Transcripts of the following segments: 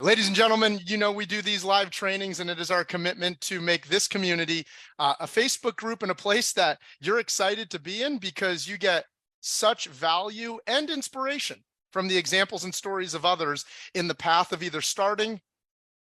Ladies and gentlemen, you know we do these live trainings, and it is our commitment to make this community a Facebook group and a place that you're excited to be in because you get such value and inspiration from the examples and stories of others in the path of either starting,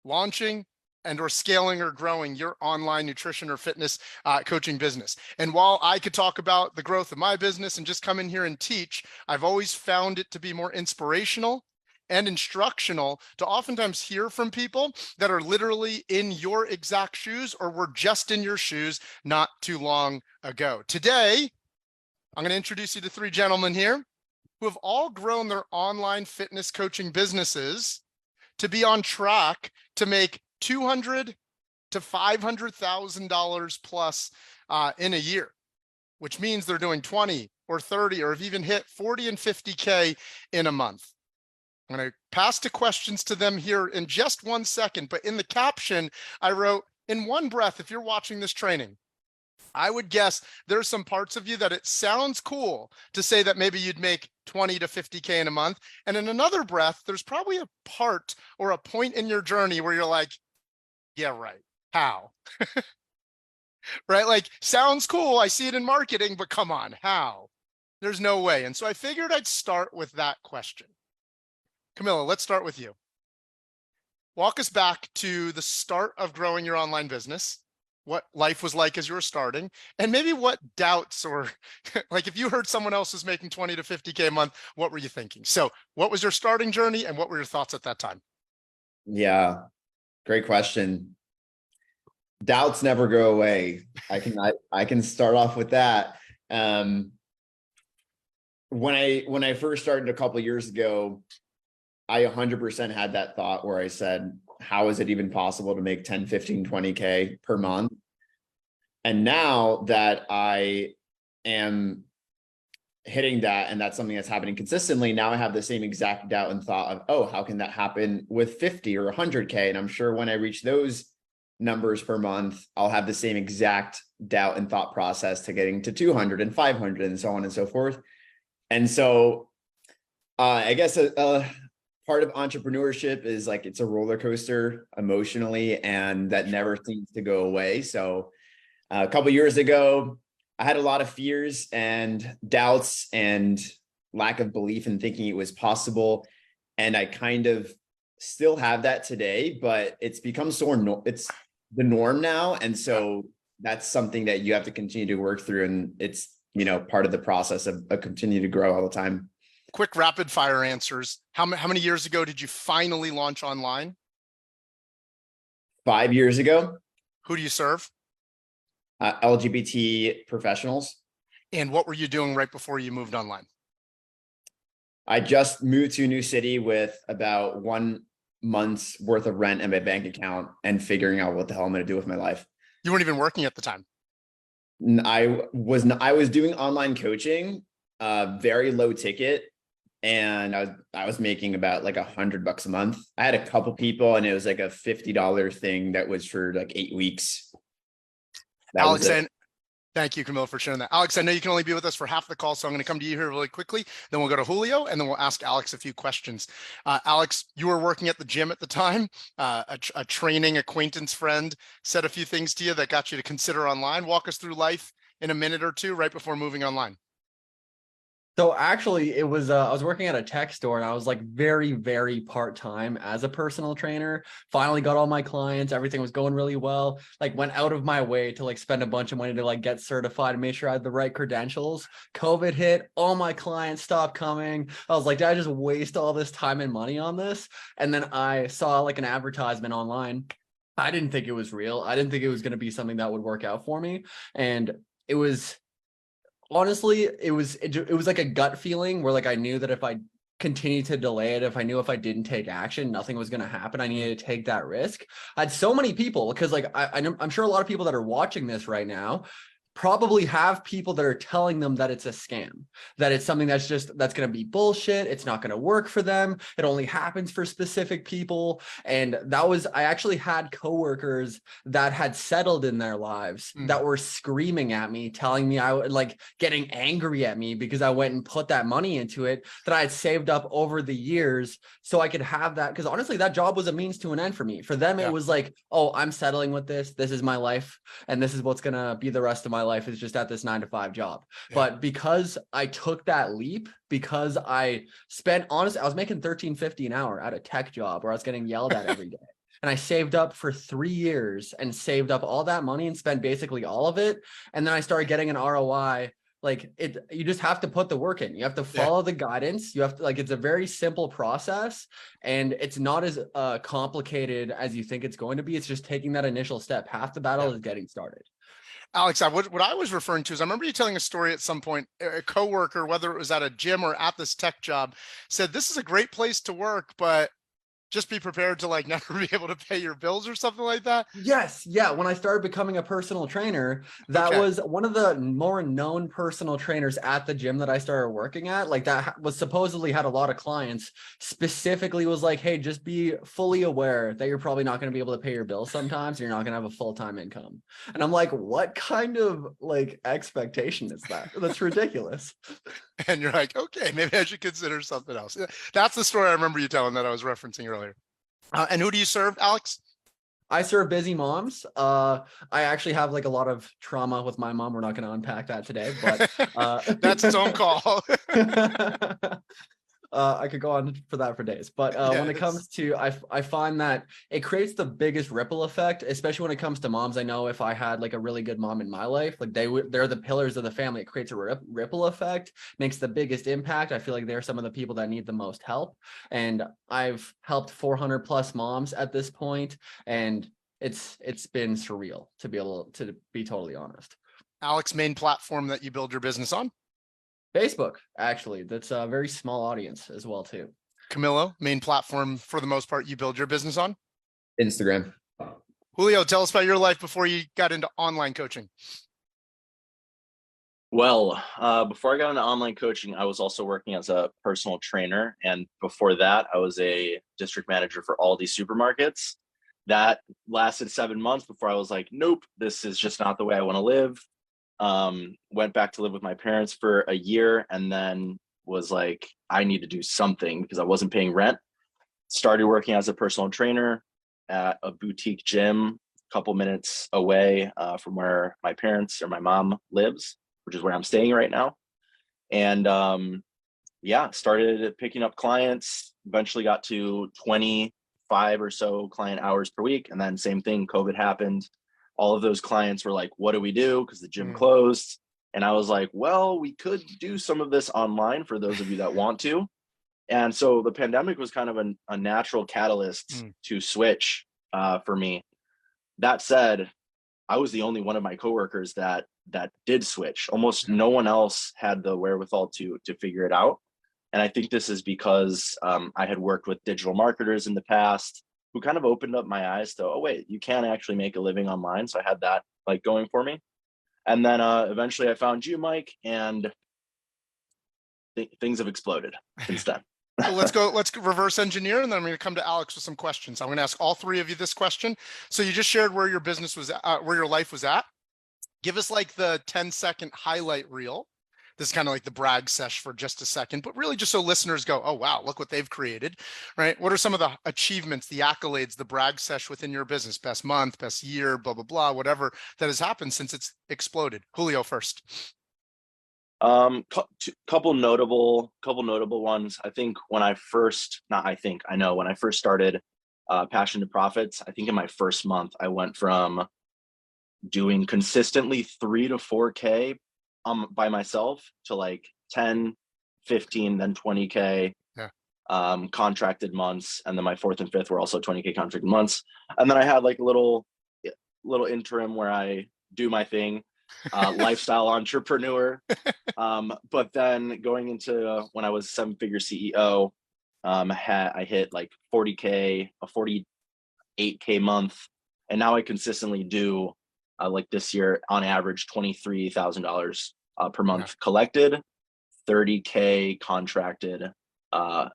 launching, and or scaling or growing your online nutrition or fitness coaching business. And while I could talk about the growth of my business and just come in here and teach, I've always found it to be more inspirational and instructional to oftentimes hear from people that are literally in your exact shoes or were just in your shoes not too long ago. Today, I'm going to introduce you to three gentlemen here who have all grown their online fitness coaching businesses to be on track to make $200,000 to $500,000 plus in a year, which means they're doing 20 or 30 or have even hit 40 and 50K in a month. I'm going to pass the questions to them here in just 1 second, but in the caption, I wrote, in one breath, if you're watching this training, I would guess there's some parts of you that it sounds cool to say that maybe you'd make 20 to 50K in a month. And in another breath, there's probably a part or a point in your journey where you're like, yeah, right. How? Right? Like, sounds cool. I see it in marketing, but come on, how? There's no way. And so I figured I'd start with that question. Camilo, let's start with you. Walk us back to the start of growing your online business, what life was like as you were starting, and maybe what doubts or like if you heard someone else was making 20 to 50K a month, what were you thinking? So what was your starting journey and what were your thoughts at that time? Yeah, great question. Doubts never go away. I can start off with that. When I first started a couple of years ago, I 100% had that thought where I said, how is it even possible to make 10, 15, 20K per month? And now that I am hitting that, and that's something that's happening consistently, now I have the same exact doubt and thought of, oh, how can that happen with 50 or 100K? And I'm sure when I reach those numbers per month, I'll have the same exact doubt and thought process to getting to 200 and 500 and so on and so forth. And so I guess part of entrepreneurship is like it's a roller coaster emotionally, and that never seems to go away. So a couple of years ago, I had a lot of fears and doubts and lack of belief in thinking it was possible. And I kind of still have that today, but it's become it's the norm now. And so that's something that you have to continue to work through. And it's, part of the process of continue to grow all the time. Quick rapid fire answers. How many years ago did you finally launch online? 5 years ago. Who do you serve? LGBT professionals. And what were you doing right before you moved online? I just moved to a new city with about 1 month's worth of rent in my bank account and figuring out what the hell I'm going to do with my life. You weren't even working at the time. I was doing online coaching, very low ticket. And I was making about like $100 a month. I had a couple people, and it was like a $50 thing that was for like 8 weeks. Alex, and thank you, Camilo, for sharing that. Alex, I know you can only be with us for half the call, so I'm going to come to you here really quickly. Then we'll go to Julio, and then we'll ask Alex a few questions. Alex, you were working at the gym at the time. A training acquaintance friend said a few things to you that got you to consider online. Walk us through life in a minute or two right before moving online. So actually, it was I was working at a tech store, and I was like very, very part-time as a personal trainer. Finally got all my clients. Everything was going really well. Like went out of my way to like spend a bunch of money to like get certified and make sure I had the right credentials. COVID hit. All my clients stopped coming. I was like, did I just waste all this time and money on this? And then I saw like an advertisement online. I didn't think it was real. I didn't think it was going to be something that would work out for me. And it was... honestly, it was like a gut feeling where like I knew that if I continued to delay it, if I knew if I didn't take action, nothing was going to happen. I needed to take that risk. I had so many people because like I'm sure a lot of people that are watching this right now probably have people that are telling them that it's a scam, that it's something that's going to be bullshit. It's not going to work for them. It only happens for specific people. And I actually had coworkers that had settled in their lives that were screaming at me, telling me I would like getting angry at me because I went and put that money into it that I had saved up over the years so I could have that. Because honestly, that job was a means to an end for me. For them, it was like, oh, I'm settling with this. This is my life. And this is what's going to be the rest of my life, is just at this 9-to-5 job. But because I took that leap, because I spent, honestly, I was making $13.50 an hour at a tech job where I was getting yelled at every day. And I saved up for 3 years and saved up all that money and spent basically all of it. And then I started getting an ROI. Like you just have to put the work in. You have to follow the guidance. You have to, like, it's a very simple process, and it's not as complicated as you think it's going to be. It's just taking that initial step. Half the battle is getting started. Alex, what I was referring to is, I remember you telling a story at some point. A coworker, whether it was at a gym or at this tech job, said, this is a great place to work, but just be prepared to like never be able to pay your bills or something like that. Yes. Yeah. When I started becoming a personal trainer, that was one of the more known personal trainers at the gym that I started working at. Like, that was supposedly had a lot of clients, specifically was like, hey, just be fully aware that you're probably not going to be able to pay your bills sometimes. You're not going to have a full-time income. And I'm like, what kind of like expectation is that? That's ridiculous. And you're like, okay, maybe I should consider something else. That's the story I remember you telling that I was referencing earlier. And who do you serve, Alex? I serve busy moms. I actually have like a lot of trauma with my mom. We're not going to unpack that today, but that's its own call. I could go on for that for days, but when it comes to, I find that it creates the biggest ripple effect, especially when it comes to moms. I know if I had like a really good mom in my life, like they're the pillars of the family. It creates a ripple effect, makes the biggest impact. I feel like they're some of the people that need the most help, and I've helped 400 plus moms at this point, and it's been surreal to be able to be totally honest. Alex, main platform that you build your business on? Facebook, actually. That's a very small audience as well, too. Camilo, main platform for the most part you build your business on? Instagram. Julio, tell us about your life before you got into online coaching. Well, before I got into online coaching, I was also working as a personal trainer. And before that, I was a district manager for Aldi supermarkets. That lasted 7 months before I was like, nope, this is just not the way I want to live. Went back to live with my parents for a year, and then was like, I need to do something because I wasn't paying rent. Started working as a personal trainer at a boutique gym a couple minutes away from where my parents or my mom lives, which is where I'm staying right now. And started picking up clients, eventually got to 25 or so client hours per week. And then same thing, COVID happened. All of those clients were like, what do we do? Because the gym closed. And I was like, well, we could do some of this online for those of you that want to. And so the pandemic was kind of a natural catalyst to switch for me. That said, I was the only one of my coworkers that did switch. Almost no one else had the wherewithal to figure it out. And I think this is because I had worked with digital marketers in the past who kind of opened up my eyes to, oh, wait, you can actually make a living online. So I had that like going for me. And then eventually I found you, Mike, and things have exploded since then. Well, let's reverse engineer, and then I'm going to come to Alex with some questions. I'm going to ask all three of you this question. So you just shared where your business was at, where your life was at. Give us like the 10-second highlight reel. This is kind of like the brag sesh for just a second, but really just so listeners go, oh, wow, look what they've created, right? What are some of the achievements, the accolades, the brag sesh within your business? Best month, best year, blah, blah, blah, whatever that has happened since it's exploded. Julio first. Couple notable ones. I think when I first started Passion to Profits, I think in my first month, I went from doing consistently 3 to 4K by myself to like 10, 15, then 20K contracted months. And then my fourth and fifth were also 20K contracted months. And then I had like a little interim where I do my thing, lifestyle entrepreneur. But then going into when I was a 7-figure CEO, I hit like 40K, a 48K month. And now I consistently do like this year, on average, $23,000 per month collected, 30K contracted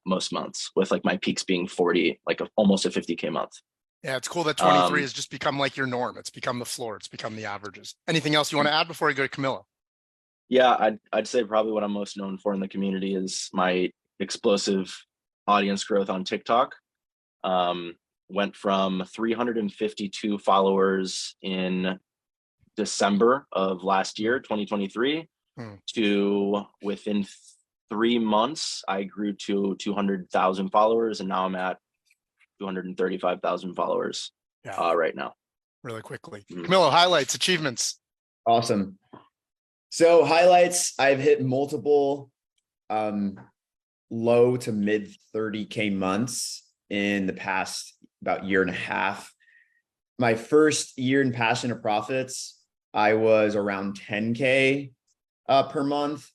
most months, with like my peaks being 40, like almost a 50K month. Yeah, it's cool that 23 has just become like your norm. It's become the floor. It's become the averages. Anything else you want to add before we go to Camilo? Yeah, I'd say probably what I'm most known for in the community is my explosive audience growth on TikTok. Went from 352 followers in December of last year, 2023, to within 3 months, I grew to 200,000 followers, and now I'm at 235,000 followers right now. Really quickly. Camilo, highlights, achievements. Awesome. So highlights, I've hit multiple low to mid 30K months in the past about year and a half. My first year in Passion to Profits, I was around 10K per month.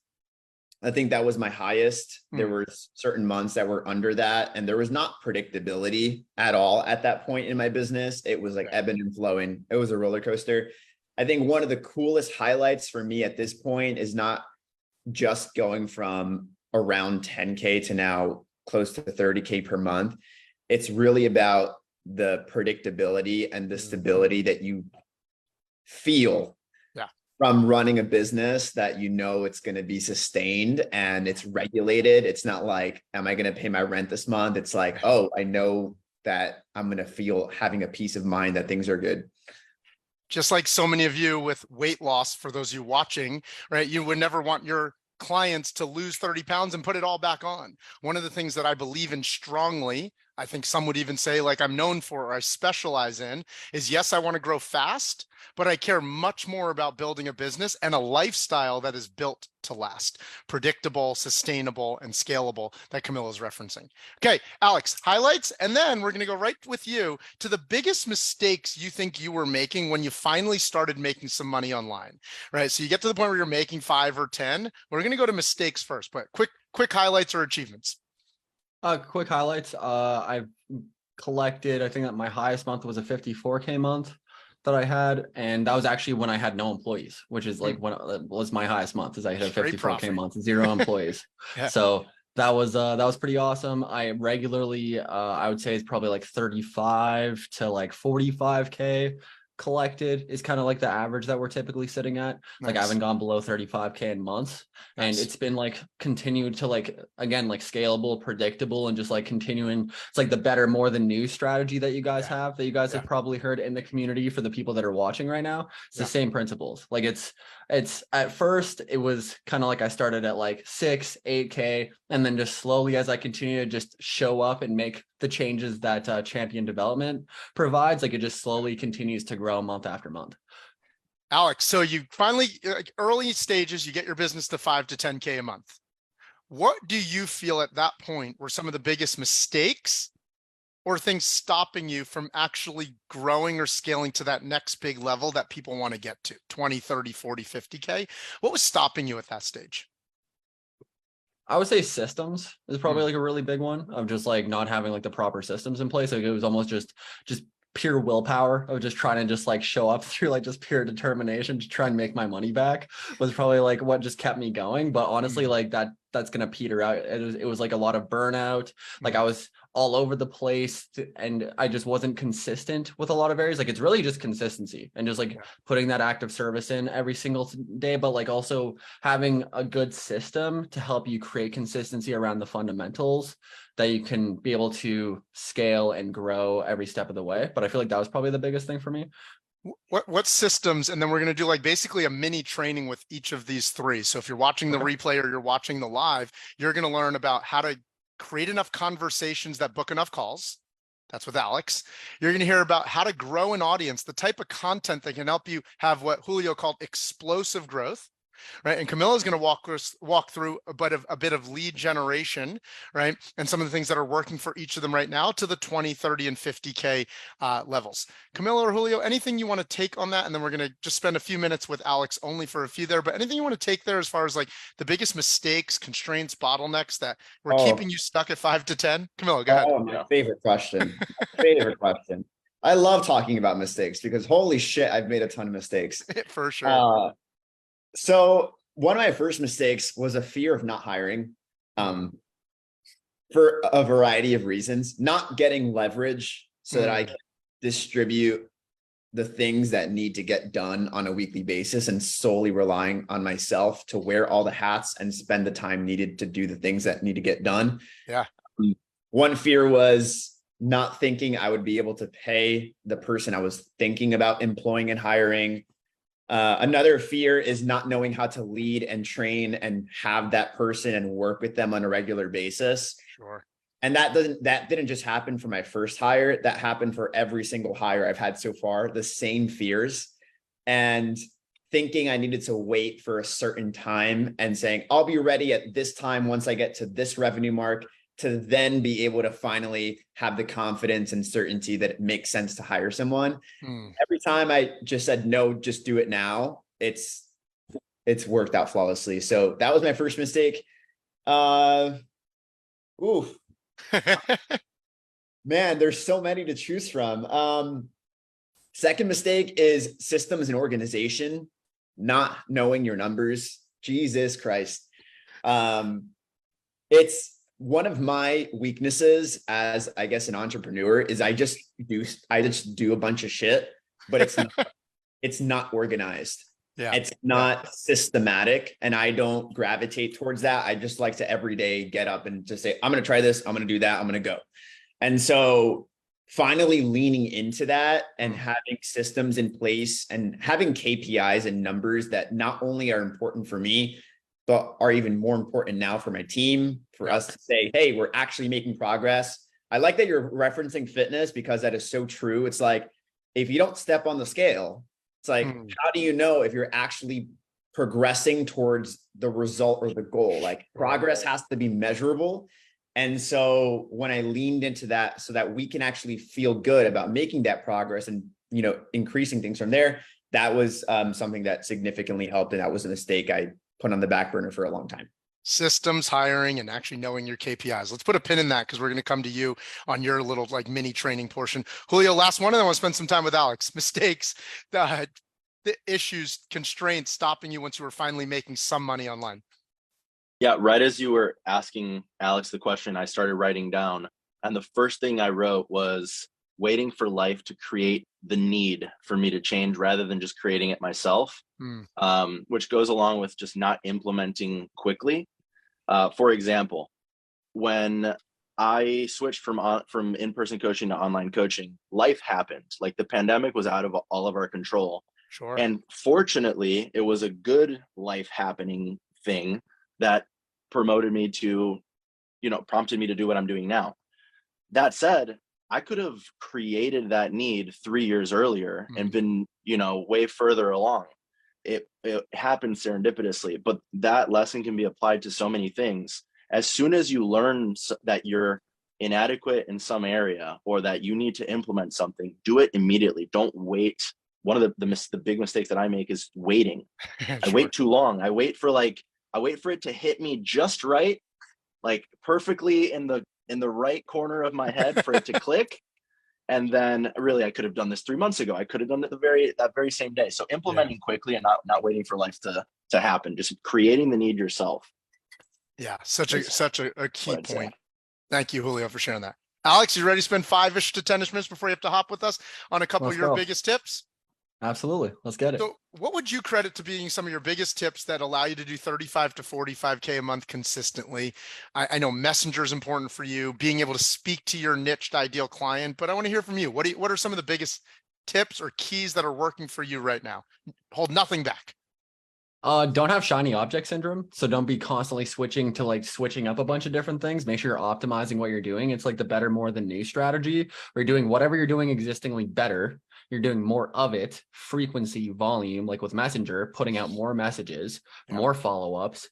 I think that was my highest. There were certain months that were under that, and there was not predictability at all at that point in my business. It was like ebbing and flowing. It was a roller coaster. I think one of the coolest highlights for me at this point is not just going from around 10K to now close to 30K per month. It's really about the predictability and the stability that you feel from running a business, that you know it's going to be sustained and it's regulated. It's not like, am I going to pay my rent this month? It's like, oh, I know that I'm going to feel having a peace of mind that things are good. Just like so many of you with weight loss, for those of you watching, right? You would never want your clients to lose 30 pounds and put it all back on. One of the things that I believe in strongly, I think some would even say like I'm known for, or I specialize in, is yes, I want to grow fast, but I care much more about building a business and a lifestyle that is built to last, predictable, sustainable, and scalable, that Camilo is referencing. Okay, Alex, highlights, and then we're going to go right with you to the biggest mistakes you think you were making when you finally started making some money online, right? So you get to the point where you're making 5 or 10. We're going to go to mistakes first, but quick highlights or achievements. Quick highlights. I've collected, I think that my highest month was a 54K month that I had. And that was actually when I had no employees, which is like when it was my highest month, is I hit a 54K month, 0 employees. So that was pretty awesome. I regularly, I would say it's probably like 35 to like 45K collected is kind of like the average that we're typically sitting at. Like I haven't gone below 35K in months, and it's been like continued to like, again, like scalable, predictable, and just like continuing. It's like the better, more than new strategy that you guys have, that you guys have probably heard in the community. For the people that are watching right now, it's the same principles. Like it's at first it was kind of like I started at like 6, 8K, and then just slowly as I continue to just show up and make the changes that champion development provides, like it just slowly continues to grow month after month. Alex, so you finally, like early stages, you get your business to 5 to 10K a month. What do you feel at that point were some of the biggest mistakes or things stopping you from actually growing or scaling to that next big level that people want to get to 20, 30, 40, 50K? What was stopping you at that stage? I would say systems is probably like a really big one, of just like not having like the proper systems in place. Like it was almost just pure willpower of just trying to just like show up through like just pure determination to try and make my money back, was probably like what just kept me going. But honestly, like that's gonna peter out. It was like a lot of burnout. Like I was all over the place, and I just wasn't consistent with a lot of areas. Like it's really just consistency and just like putting that active service in every single day, but like also having a good system to help you create consistency around the fundamentals that you can be able to scale and grow every step of the way. But I feel like that was probably the biggest thing for me. What systems? And then we're going to do like basically a mini training with each of these three. So if you're watching the replay or you're watching the live, you're going to learn about how to create enough conversations that book enough calls. That's with Alex. You're going to hear about how to grow an audience, the type of content that can help you have what Julio called explosive growth. Right. And Camilo is going to walk through a bit of lead generation, right? And some of the things that are working for each of them right now to the 20, 30, and 50K levels. Camilo or Julio, anything you want to take on that? And then we're going to just spend a few minutes with Alex only for a few there, but anything you want to take there as far as like the biggest mistakes, constraints, bottlenecks that were keeping you stuck at 5 to 10? Camilo, go ahead. Oh, my favorite question. Favorite question. I love talking about mistakes because holy shit, I've made a ton of mistakes. For sure. So one of my first mistakes was a fear of not hiring, for a variety of reasons, not getting leverage so that I can distribute the things that need to get done on a weekly basis and solely relying on myself to wear all the hats and spend the time needed to do the things that need to get done. Yeah. One fear was not thinking I would be able to pay the person I was thinking about employing and hiring. Another fear is not knowing how to lead and train and have that person and work with them on a regular basis. Sure. And that didn't just happen for my first hire. That happened for every single hire I've had so far, the same fears. And thinking I needed to wait for a certain time and saying, I'll be ready at this time once I get to this revenue mark, to then be able to finally have the confidence and certainty that it makes sense to hire someone. Every time I just said, no, just do it now, it's worked out flawlessly. So that was my first mistake. Oof. Man, there's so many to choose from. Second mistake is systems and organization, not knowing your numbers. Jesus Christ. It's one of my weaknesses as, I guess, an entrepreneur is I just do a bunch of shit, but it's not organized. Yeah. It's not systematic, and I don't gravitate towards that. I just like to every day get up and just say, I'm going to try this. I'm going to do that. I'm going to go. And so finally leaning into that and having systems in place and having KPIs and numbers that not only are important for me, but are even more important now for my team, for us to say, hey, we're actually making progress. I like that you're referencing fitness because that is so true. It's like, if you don't step on the scale, it's like, how do you know if you're actually progressing towards the result or the goal? Like progress has to be measurable. And so when I leaned into that so that we can actually feel good about making that progress and, increasing things from there, that was something that significantly helped. And that was a mistake I put on the back burner for a long time. Systems, hiring, and actually knowing your KPIs. Let's put a pin in that because we're going to come to you on your little mini training portion. Julio, last one, and then I want to spend some time with Alex. Mistakes, the issues, constraints stopping you once you were finally making some money online. Yeah, right as you were asking Alex the question, I started writing down, and the first thing I wrote was waiting for life to create the need for me to change rather than just creating it myself, which goes along with just not implementing quickly. For example, when I switched from in-person coaching to online coaching, life happened. Like the pandemic was out of all of our control. Sure. And fortunately, it was a good life happening thing that promoted me to, prompted me to do what I'm doing now. That said, I could have created that need 3 years earlier and been, way further along. It happened serendipitously, but that lesson can be applied to so many things. As soon as you learn that you're inadequate in some area or that you need to implement something, do it immediately. Don't wait. One of the big mistakes that I make is waiting. Sure. I wait too long. I wait for it to hit me just right, like perfectly in the right corner of my head for it to click. And then really, I could have done this 3 months ago. I could have done it that very same day. So implementing quickly and not waiting for life to happen, just creating the need yourself. Yeah, such a key point. Thank you, Julio, for sharing that. Alex, you ready to spend 5-ish to 10-ish minutes before you have to hop with us on a couple of your biggest tips? Absolutely. Let's get it. So what would you credit to being some of your biggest tips that allow you to do 35 to 45K a month consistently? I know Messenger is important for you, being able to speak to your niched ideal client, but I want to hear from you. What are some of the biggest tips or keys that are working for you right now? Hold nothing back. Don't have shiny object syndrome. So don't be constantly switching up a bunch of different things. Make sure you're optimizing what you're doing. It's like the better, more than new strategy. Where you're doing whatever you're doing existingly better. You're doing more of it, frequency, volume, like with Messenger, putting out more messages, more follow-ups.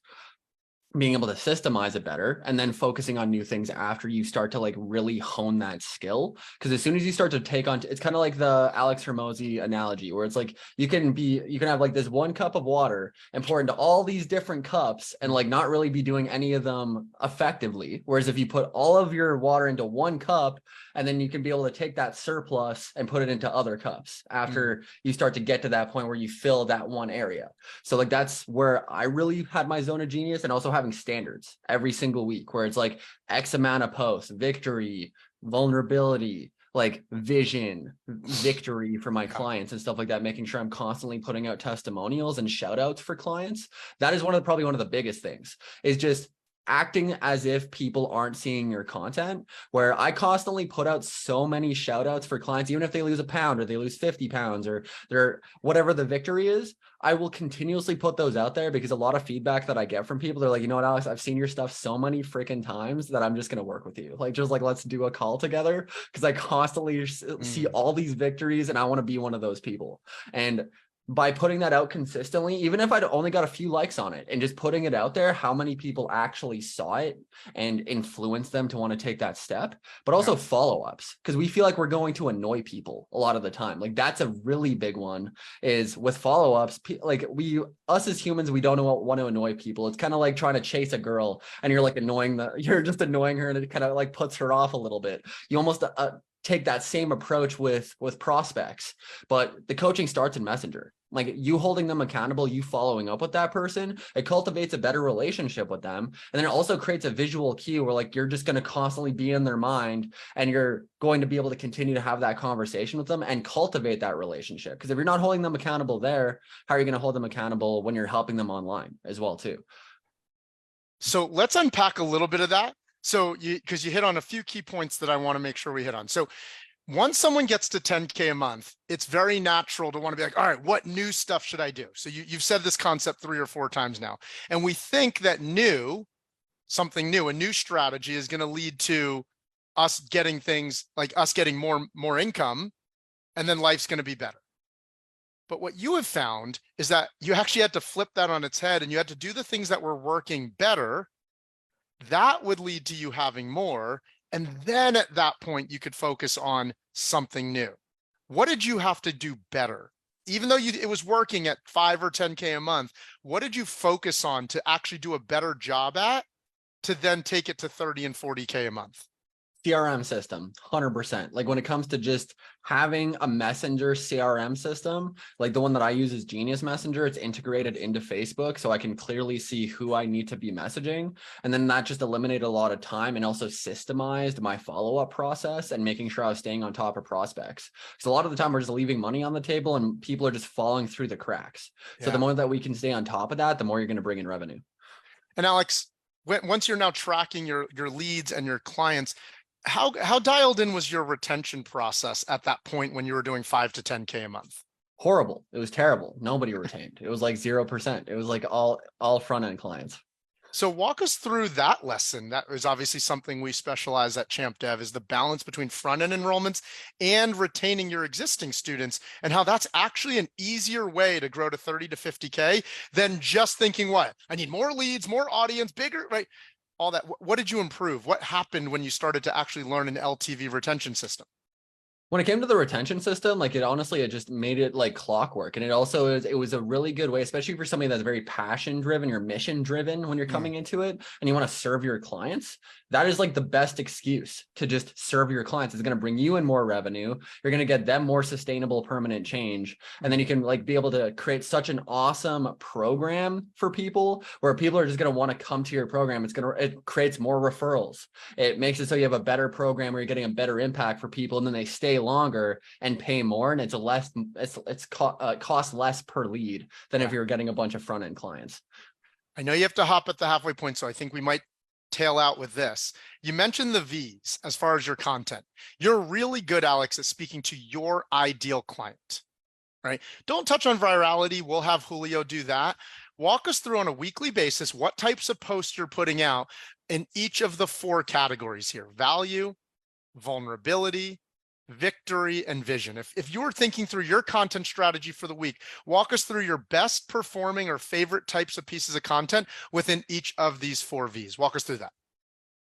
being able to systemize it better, and then focusing on new things after you start to like really hone that skill. Because as soon as you start to take on, it's kind of like the Alex Hormozy analogy, where it's like you can have like this 1 cup of water and pour into all these different cups and like not really be doing any of them effectively. Whereas if you put all of your water into 1 cup, and then you can be able to take that surplus and put it into other cups after you start to get to that point where you fill that one area. So like that's where I really had my zone of genius, and also having standards every single week where it's like X amount of posts, victory, vulnerability, like vision, victory for my clients and stuff like that, making sure I'm constantly putting out testimonials and shout outs for clients. That is probably one of the biggest things, is just acting as if people aren't seeing your content, where I constantly put out so many shout outs for clients, even if they lose a pound or they lose 50 pounds or they're whatever the victory is. I will continuously put those out there, because a lot of feedback that I get from people, they're like, you know what, Alex, I've seen your stuff so many freaking times that I'm just going to work with you. Like, just like, let's do a call together. Because I constantly see all these victories and I want to be one of those people. And by putting that out consistently, even if I'd only got a few likes on it and just putting it out there, how many people actually saw it and influenced them to want to take that step, but also follow-ups, because we feel like we're going to annoy people a lot of the time. Like that's a really big one, is with follow-ups. Like us as humans, we don't want to annoy people. It's kind of like trying to chase a girl and you're like you're just annoying her, and it kind of like puts her off a little bit. You almost take that same approach with prospects, but the coaching starts in Messenger. Like you holding them accountable, you following up with that person, it cultivates a better relationship with them. And then it also creates a visual cue where like you're just going to constantly be in their mind, and you're going to be able to continue to have that conversation with them and cultivate that relationship. Because if you're not holding them accountable there, how are you going to hold them accountable when you're helping them online as well too? So let's unpack a little bit of that. So because you hit on a few key points that I want to make sure we hit on. So once someone gets to 10K a month, it's very natural to want to be like, all right, what new stuff should I do? So you've said this concept 3 or 4 times now. And we think that something new, a new strategy is going to lead to us getting things like us getting more income, and then life's going to be better. But what you have found is that you actually had to flip that on its head, and you had to do the things that were working better. That would lead to you having more. And then at that point, you could focus on something new. What did you have to do better? Even though it was working at 5 or 10K a month, what did you focus on to actually do a better job at, to then take it to 30 and 40K a month? CRM system, 100%. Like when it comes to just having a messenger CRM system, like the one that I use is Genius Messenger. It's integrated into Facebook, so I can clearly see who I need to be messaging. And then that just eliminated a lot of time, and also systemized my follow-up process and making sure I was staying on top of prospects. So a lot of the time we're just leaving money on the table and people are just falling through the cracks. So the more that we can stay on top of that, the more you're going to bring in revenue. And Alex, once you're now tracking your leads and your clients, how dialed in was your retention process at that point when you were doing 5 to 10K a month? Horrible. It was terrible. Nobody retained. It was like 0%. It was like all front end clients. So walk us through that lesson. That is obviously something we specialize at Champ Dev, is the balance between front end enrollments and retaining your existing students, and how that's actually an easier way to grow to 30 to 50K than just thinking, what, I need more leads, more audience, bigger, right? All that. What did you improve? What happened when you started to actually learn an LTV retention system? When it came to the retention system, like it just made it like clockwork. And it was a really good way, especially for somebody that's very passion driven, you're mission driven when you're coming into it and you want to serve your clients. That is like the best excuse to just serve your clients. It's going to bring you in more revenue. You're going to get them more sustainable, permanent change. And then you can like be able to create such an awesome program for people where people are just going to want to come to your program. It creates more referrals. It makes it so you have a better program where you're getting a better impact for people, and then they stay longer and pay more, and it's cost less per lead than if you're getting a bunch of front end clients. I know you have to hop at the halfway point, so I think we might tail out with this. You mentioned the V's as far as your content. You're really good, Alex, at speaking to your ideal client, right? Don't touch on virality. We'll have Julio do that. Walk us through on a weekly basis what types of posts you're putting out in each of the 4 categories here: value, vulnerability, victory, and vision. If you were thinking through your content strategy for the week, walk us through your best performing or favorite types of pieces of content within each of these 4 V's. Walk us through that.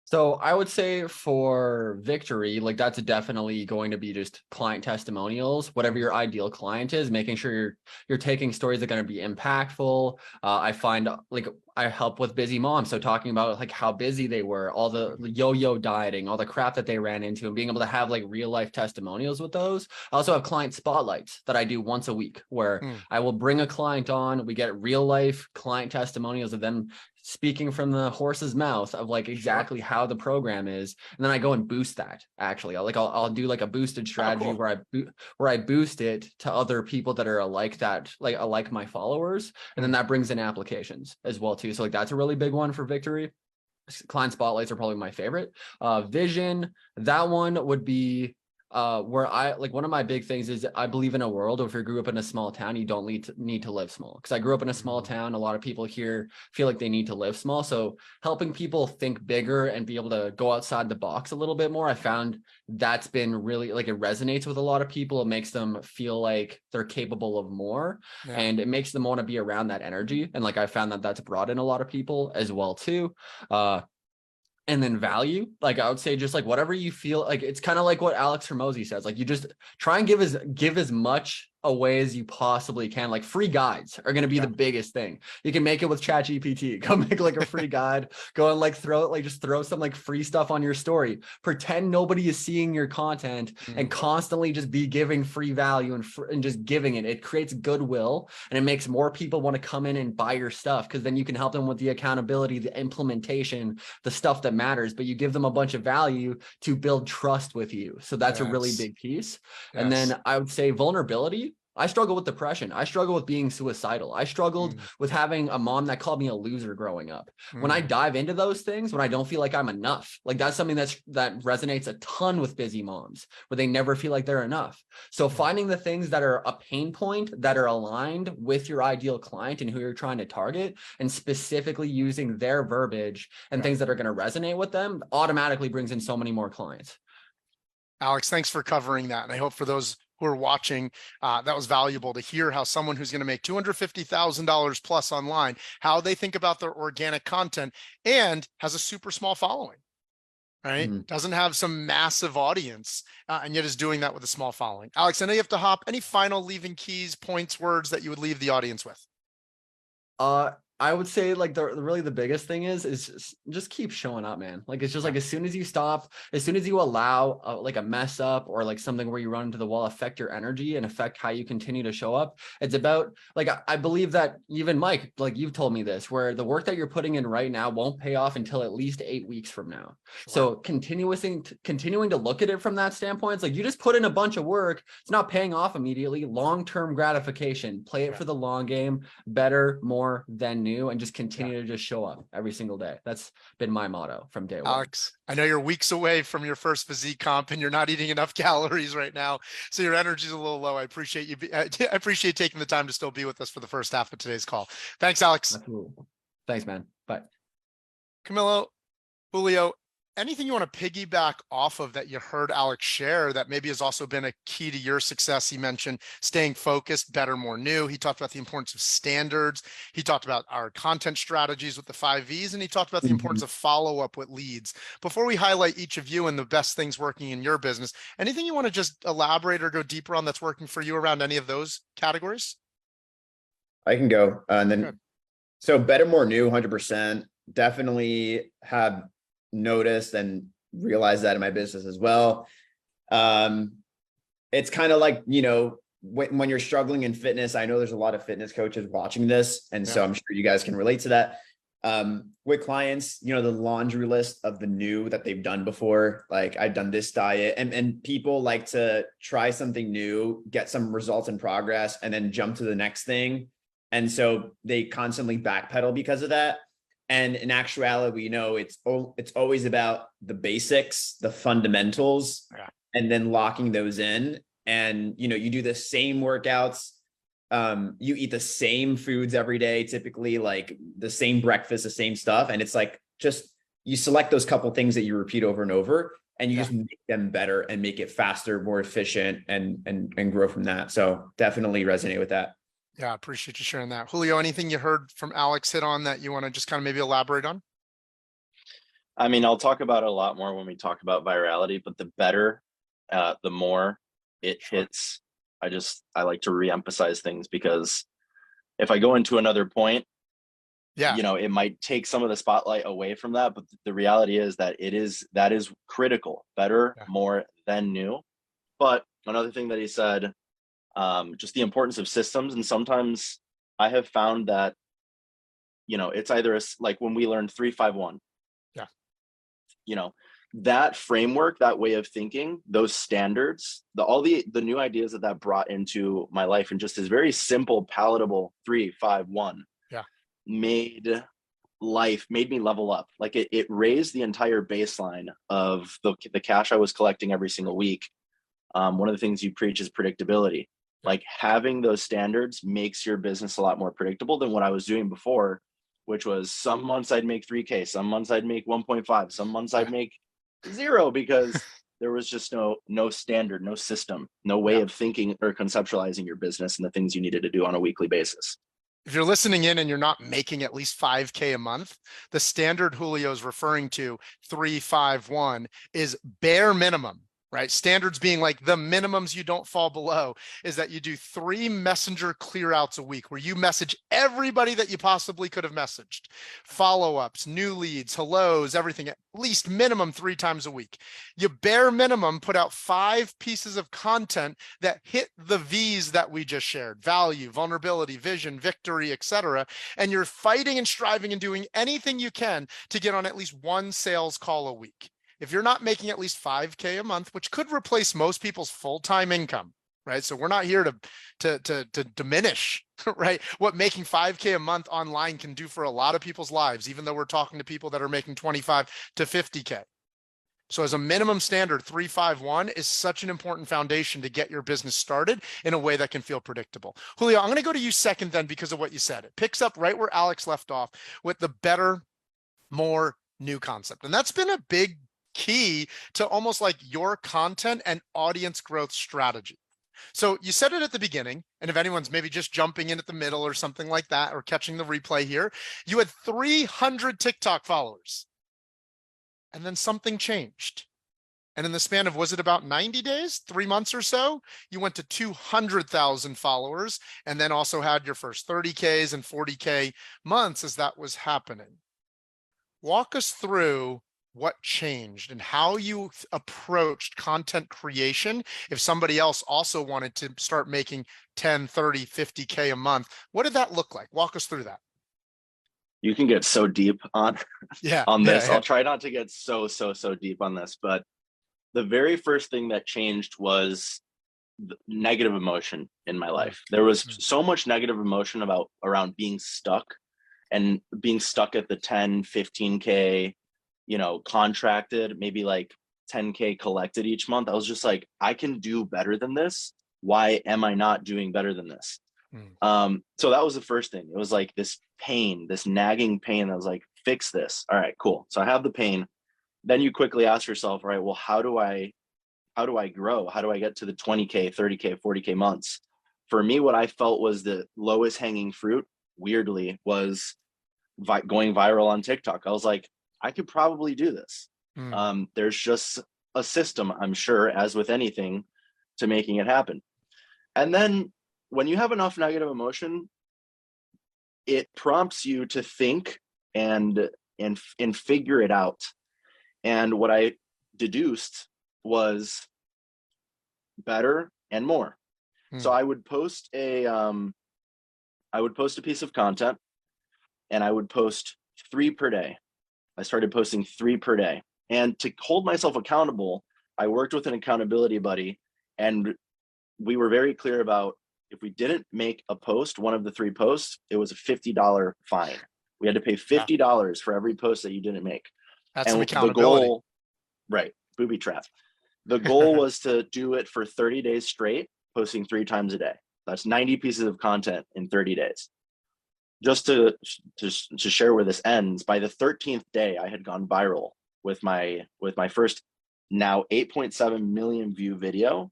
So I would say for victory, like that's definitely going to be just client testimonials, whatever your ideal client is, making sure you're taking stories that are going to be impactful. I find like I help with busy moms. So talking about like how busy they were, all the yo-yo dieting, all the crap that they ran into, and being able to have like real life testimonials with those. I also have client spotlights that I do once a week where I will bring a client on, we get real life client testimonials of them speaking from the horse's mouth of like exactly how the program is, and then I go and boost that. Actually, I'll do like a boosted strategy where I boost it to other people that are like that, like my followers, and then that brings in applications as well too. So like that's a really big one for victory. Client spotlights are probably my favorite. Vision, that one would be where I like one of my big things is I believe in a world if you grew up in a small town, you don't need to live small. Because I grew up in a small town. A lot of people here feel like they need to live small. So helping people think bigger and be able to go outside the box a little bit more, I found that's been really like it resonates with a lot of people. It makes them feel like they're capable of more, and it makes them want to be around that energy. And like I found that that's brought in a lot of people as well too. And then value, like I would say, just like whatever you feel like, it's kind of like what Alex Hormozy says, like you just try and give as much away as you possibly can. Like free guides are going to be the biggest thing. You can make it with ChatGPT. Go make like a free guide, go and like just throw some like free stuff on your story, pretend nobody is seeing your content, and constantly just be giving free value and just giving it. It creates goodwill, and it makes more people want to come in and buy your stuff, because then you can help them with the accountability, the implementation, the stuff that matters, but you give them a bunch of value to build trust with you. So that's a really big piece. And then I would say vulnerability. I struggle with depression. I struggle with being suicidal. I struggled with having a mom that called me a loser growing up. When I dive into those things, when I don't feel like I'm enough, like that's something that resonates a ton with busy moms, where they never feel like they're enough. So finding the things that are a pain point that are aligned with your ideal client and who you're trying to target, and specifically using their verbiage and things that are going to resonate with them, automatically brings in so many more clients. Alex, thanks for covering that. And I hope for those who are watching, that was valuable to hear how someone who's going to make $250,000 plus online, how they think about their organic content, and has a super small following, right? Doesn't have some massive audience, and yet is doing that with a small following. Alex, I know you have to hop. Any final leaving keys, points, words that you would leave the audience with? I would say like really the biggest thing is just keep showing up, man. Like it's just like as soon as you stop, as soon as you allow like a mess up or like something where you run into the wall affect your energy and affect how you continue to show up. It's about like I believe that even Mike, like you've told me this, where the work that you're putting in right now won't pay off until at least 8 weeks from now. So continuing to look at it from that standpoint, it's like you just put in a bunch of work. It's not paying off immediately. Long-term gratification. Play it for the long game. Better, more than new, and just continue to just show up every single day. That's been my motto from day one. Alex, I know you're weeks away from your first physique comp and you're not eating enough calories right now, so your energy's a little low. I appreciate you. I appreciate taking the time to still be with us for the first half of today's call. Thanks, Alex. Absolutely. Thanks, man. Bye. Camilo, Julio, anything you want to piggyback off of that you heard Alex share that maybe has also been a key to your success? He mentioned staying focused, better, more, new. He talked about the importance of standards. He talked about our content strategies with the 5 V's, and he talked about the importance of follow-up with leads. Before we highlight each of you and the best things working in your business, anything you want to just elaborate or go deeper on that's working for you around any of those categories? I can go. And then, so better, more, new, 100%. Definitely have noticed and realized that in my business as well. It's kind of like, you know, when you're struggling in fitness, I know there's a lot of fitness coaches watching this, and so I'm sure you guys can relate to that. With clients, you know, the laundry list of the new that they've done before, like I've done this diet, and people like to try something new, get some results and progress, and then jump to the next thing. And so they constantly backpedal because of that. And in actuality, we know it's always about the basics, the fundamentals, and then locking those in. And, you know, you do the same workouts. You eat the same foods every day, typically like the same breakfast, the same stuff. And it's like, just, you select those couple things that you repeat over and over, and you Yeah. just make them better and make it faster, more efficient, and grow from that. So definitely resonate with that. Yeah, I appreciate you sharing that. Julio, anything you heard from Alex hit on that you want to just kind of maybe elaborate on? I mean, I'll talk about it a lot more when we talk about virality, but the better, the more it hits. I like to reemphasize things, because if I go into another point, Yeah. you know, it might take some of the spotlight away from that. But the reality is that that is critical. Better, Yeah. more than new. But another thing that he said, just the importance of systems. And sometimes I have found that, you know, it's either like when we learned 3-5-1. Yeah. You know, that framework, that way of thinking, those standards, all the new ideas that brought into my life, and just this very simple, palatable 3-5-1, Yeah. made me level up. Like it raised the entire baseline of the cash I was collecting every single week. One of the things you preach is predictability. Like having those standards makes your business a lot more predictable than what I was doing before, which was some months I'd make 3K, some months I'd make 1.5, some months I'd make 0, because there was just no standard, no system, no way of thinking or conceptualizing your business and the things you needed to do on a weekly basis. If you're listening in and you're not making at least 5K a month, the standard Julio is referring to, 3-5-1, is bare minimum, right? Standards being like the minimums you don't fall below, is that you do 3 messenger clear outs a week where you message everybody that you possibly could have messaged. Follow-ups, new leads, hellos, everything, at least minimum 3 times a week. You bare minimum put out 5 pieces of content that hit the V's that we just shared: value, vulnerability, vision, victory, etc. And you're fighting and striving and doing anything you can to get on at least 1 sales call a week. If you're not making at least 5K a month, which could replace most people's full-time income, right? So we're not here to diminish, right, what making 5K a month online can do for a lot of people's lives, even though we're talking to people that are making 25 to 50K. So as a minimum standard, 3-5-1 is such an important foundation to get your business started in a way that can feel predictable. Julio, I'm going to go to you second then, because of what you said. It picks up right where Alex left off with the better, more, new concept. And that's been a big key to almost like your content and audience growth strategy. So you said it at the beginning, and if anyone's maybe just jumping in at the middle or something like that, or catching the replay here, you had 300 TikTok followers, and then something changed. And in the span of, was it about 90 days, 3 months or so, you went to 200,000 followers, and then also had your first 30Ks and 40K months as that was happening. Walk us through what changed and how you approached content creation. If somebody else also wanted to start making 10, 30, 50K a month, what did that look like? Walk us through that. You can get so deep on this. I'll try not to get so deep on this, but the very first thing that changed was the negative emotion in my life. There was so much negative emotion around being stuck, and being stuck at the 10, 15K, you know, contracted, maybe like 10K collected each month. I was just like, I can do better than this. Why am I not doing better than this? So that was the first thing. It was like this pain, this nagging pain. I was like, fix this. All right, cool. So I have the pain. Then you quickly ask yourself, all right, well, how do I grow? How do I get to the 20K, 30K, 40K months? For me, what I felt was the lowest hanging fruit, weirdly, was going viral on TikTok. I was like, I could probably do this. There's just a system, I'm sure, as with anything, to making it happen. And then when you have enough negative emotion, it prompts you to think and figure it out. And what I deduced was better and more. So I would post a piece of content, and I would post 3 per day. I started posting 3 per day. And to hold myself accountable, I worked with an accountability buddy, and we were very clear about, if we didn't make a post, one of the 3 posts, it was a $50 fine. We had to pay $50 for every post that you didn't make. That's and some accountability. The goal, right, booby trap. The goal was to do it for 30 days straight, posting 3 times a day. That's 90 pieces of content in 30 days. Just to share where this ends, by the 13th day, I had gone viral with my first now 8.7 million view video.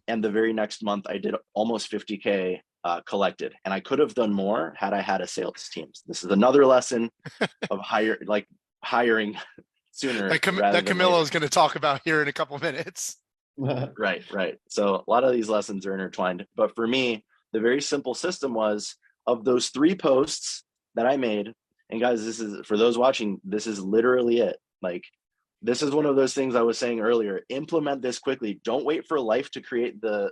And the very next month I did almost 50K collected, and I could have done more had I had a sales team. This is another lesson of hiring sooner. That Camilo is going to talk about here in a couple minutes. Right. So a lot of these lessons are intertwined. But for me, the very simple system was, of those 3 posts that I made, and guys, this is for those watching, this is literally it. Like, this is one of those things I was saying earlier. Implement this quickly. Don't wait for life to create the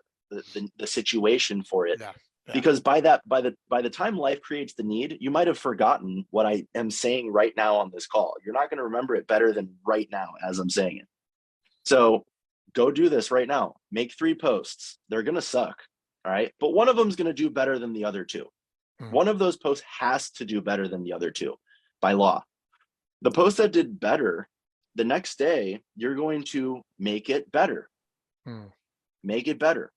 situation for it. Yeah. Because by the time life creates the need, you might have forgotten what I am saying right now on this call. You're not going to remember it better than right now as I'm saying it. So go do this right now. Make 3 posts. They're going to suck. All right. But one of them is going to do better than the other 2. One of those posts has to do better than the other 2 by law. The post that did better, the next day, you're going to make it better. Make it better.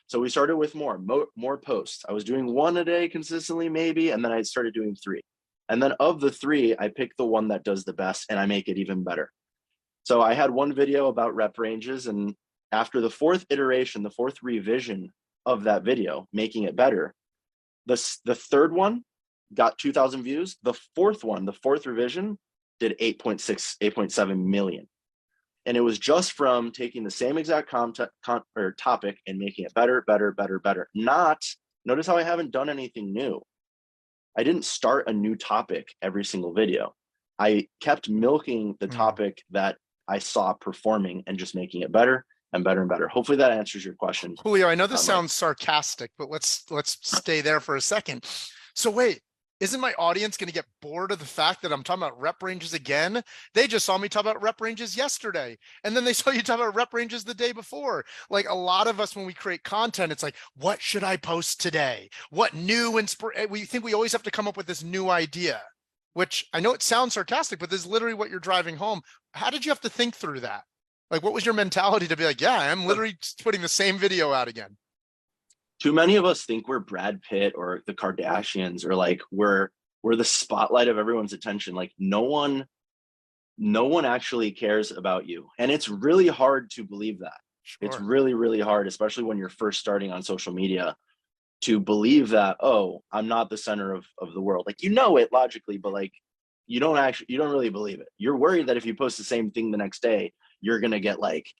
So we started with more posts. I was doing 1 a day consistently, maybe, and then I started doing 3. And then of the 3, I pick the one that does the best and I make it even better. So I had one video about rep ranges, and after the 4th iteration, the 4th revision of that video, making it better, the 3rd one got 2,000 views. The 4th one, the 4th revision, did 8.7 million. And it was just from taking the same exact topic and making it better. Notice how I haven't done anything new. I didn't start a new topic every single video. I kept milking the topic that I saw performing and just making it better and better and better. Hopefully that answers your question. Julio, I know this sounds sarcastic, but let's stay there for a second. So wait, isn't my audience going to get bored of the fact that I'm talking about rep ranges again? They just saw me talk about rep ranges yesterday, and then they saw you talk about rep ranges the day before. Like, a lot of us, when we create content, it's like, what should I post today? What new we think we always have to come up with this new idea, which I know it sounds sarcastic, but this is literally what you're driving home. How did you have to think through that? Like, what was your mentality to be like, yeah, I'm literally putting the same video out again? Too many of us think we're Brad Pitt or the Kardashians, or like we're the spotlight of everyone's attention. Like, no one actually cares about you. And it's really hard to believe that. Sure. It's really, really hard, especially when you're first starting on social media, to believe that, oh, I'm not the center of the world. Like, you know it logically, but like, you don't really believe it. You're worried that if you post the same thing the next day, you're going to get, like,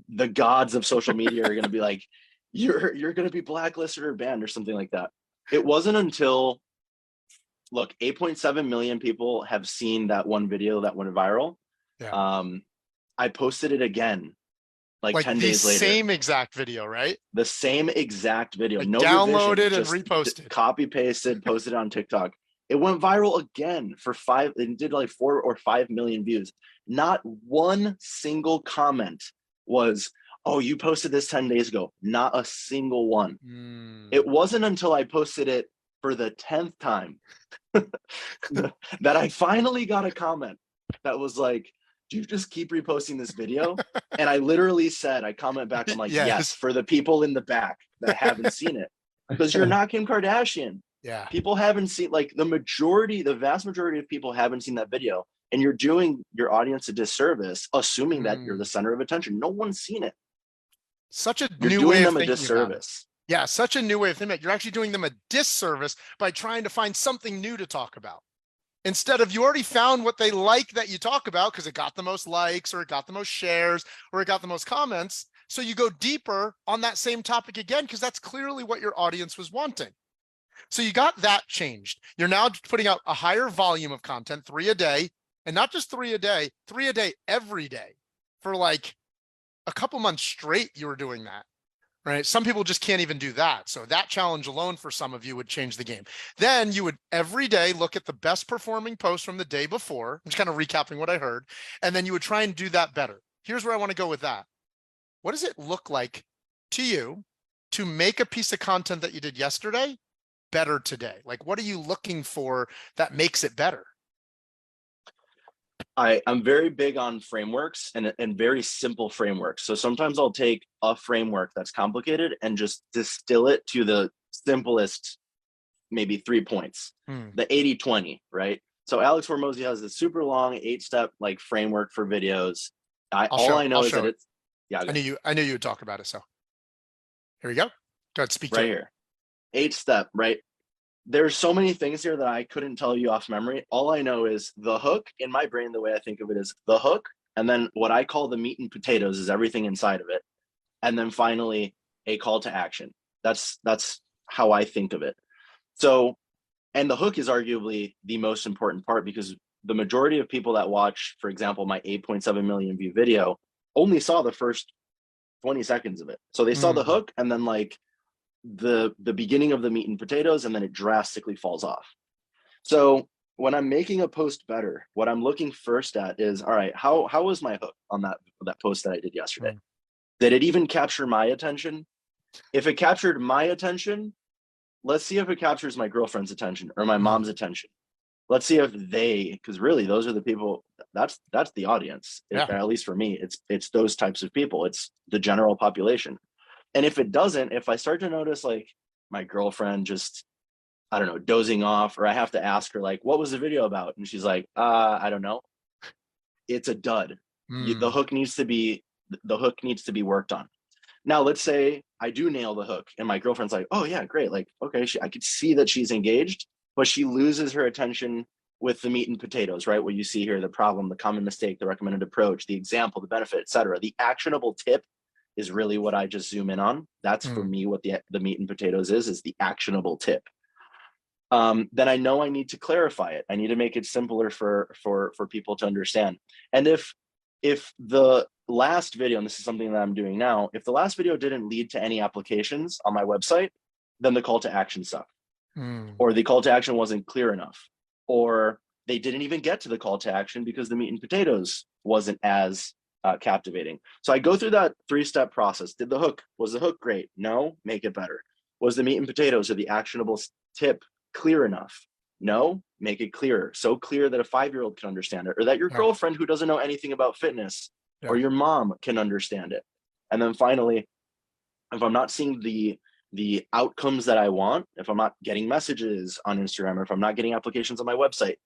the gods of social media are going to be like, you're going to be blacklisted or banned or something like that. It wasn't until, look, 8.7 million people have seen that one video that went viral. Yeah. I posted it again, like 10 days later. The same exact video, right? The same exact video. Like, no downloaded revision, and reposted. Copy pasted, posted on TikTok. It went viral again for 5. It did like 4 or 5 million views. Not one single comment was, oh, you posted this 10 days ago. Not a single one. It wasn't until I posted it for the 10th time that I finally got a comment that was like, do you just keep reposting this video? And I literally said, I comment back, I'm like, yes, for the people in the back that haven't seen it. Because you're not Kim Kardashian. Yeah. People haven't seen, like, the vast majority of people haven't seen that video. And you're doing your audience a disservice, assuming that you're the center of attention. No one's seen it. Such a You're new doing way of them a thinking disservice. Yeah, such a new way of thinking. You're actually doing them a disservice by trying to find something new to talk about. Instead of, you already found what they like that you talk about because it got the most likes, or it got the most shares, or it got the most comments. So you go deeper on that same topic again, because that's clearly what your audience was wanting. So you got that changed. You're now putting out a higher volume of content, 3 a day, and not just 3 a day, 3 a day every day for like a couple months straight. You were doing that, right? Some people just can't even do that. So that challenge alone for some of you would change the game. Then you would every day look at the best performing post from the day before. I'm just kind of recapping what I heard. And then you would try and do that better. Here's where I want to go with that. What does it look like to you to make a piece of content that you did yesterday better today? Like, what are you looking for that makes it better? I'm very big on frameworks and very simple frameworks. So sometimes I'll take a framework that's complicated and just distill it to the simplest, maybe 3 points, the 80-20, right? So Alex Hormozy has this super long 8-step like framework for videos. All I know is show that it. it's, yeah, I knew you would talk about it. So here we go. Go ahead, speak to right it. here. 8-step, right? There's so many things here that I couldn't tell you off memory. All I know is the hook in my brain, the way I think of it is the hook. And then what I call the meat and potatoes is everything inside of it. And then finally a call to action. That's how I think of it. So, and the hook is arguably the most important part, because the majority of people that watch, for example, my 8.7 million view video only saw the first 20 seconds of it. So they saw the hook and then like the beginning of the meat and potatoes, and then it drastically falls off. So when I'm making a post better, what I'm looking first at is, all right, how was my hook on that post that I did yesterday? Did it even capture my attention? If it captured my attention, let's see if it captures my girlfriend's attention or my mom's attention. Let's see if they, because really those are the people, that's the audience. Yeah. At least for me, it's those types of people. It's the general population. And if it doesn't, if I start to notice like my girlfriend just, I don't know, dozing off, or I have to ask her like, what was the video about? And she's like, I don't know. It's a dud. The hook needs to be worked on. Now, let's say I do nail the hook and my girlfriend's like, oh yeah, great. Like, okay, I could see that she's engaged, but she loses her attention with the meat and potatoes, right? What you see here, the problem, the common mistake, the recommended approach, the example, the benefit, etc. The actionable tip is really what I just zoom in on. That's for me what the meat and potatoes is the actionable tip. Then I know I need to clarify it. I need to make it simpler for people to understand. And if the last video, and this is something that I'm doing now, if the last video didn't lead to any applications on my website, then the call to action sucked. Or the call to action wasn't clear enough, or they didn't even get to the call to action because the meat and potatoes wasn't as captivating. So I go through that 3-step process. Was the hook great? No, make it better. Was the meat and potatoes or the actionable tip clear enough? No, make it clearer. So clear that a 5-year-old can understand it, or that your girlfriend who doesn't know anything about fitness or your mom can understand it. And then finally, if I'm not seeing the outcomes that I want, if I'm not getting messages on Instagram, or if I'm not getting applications on my website,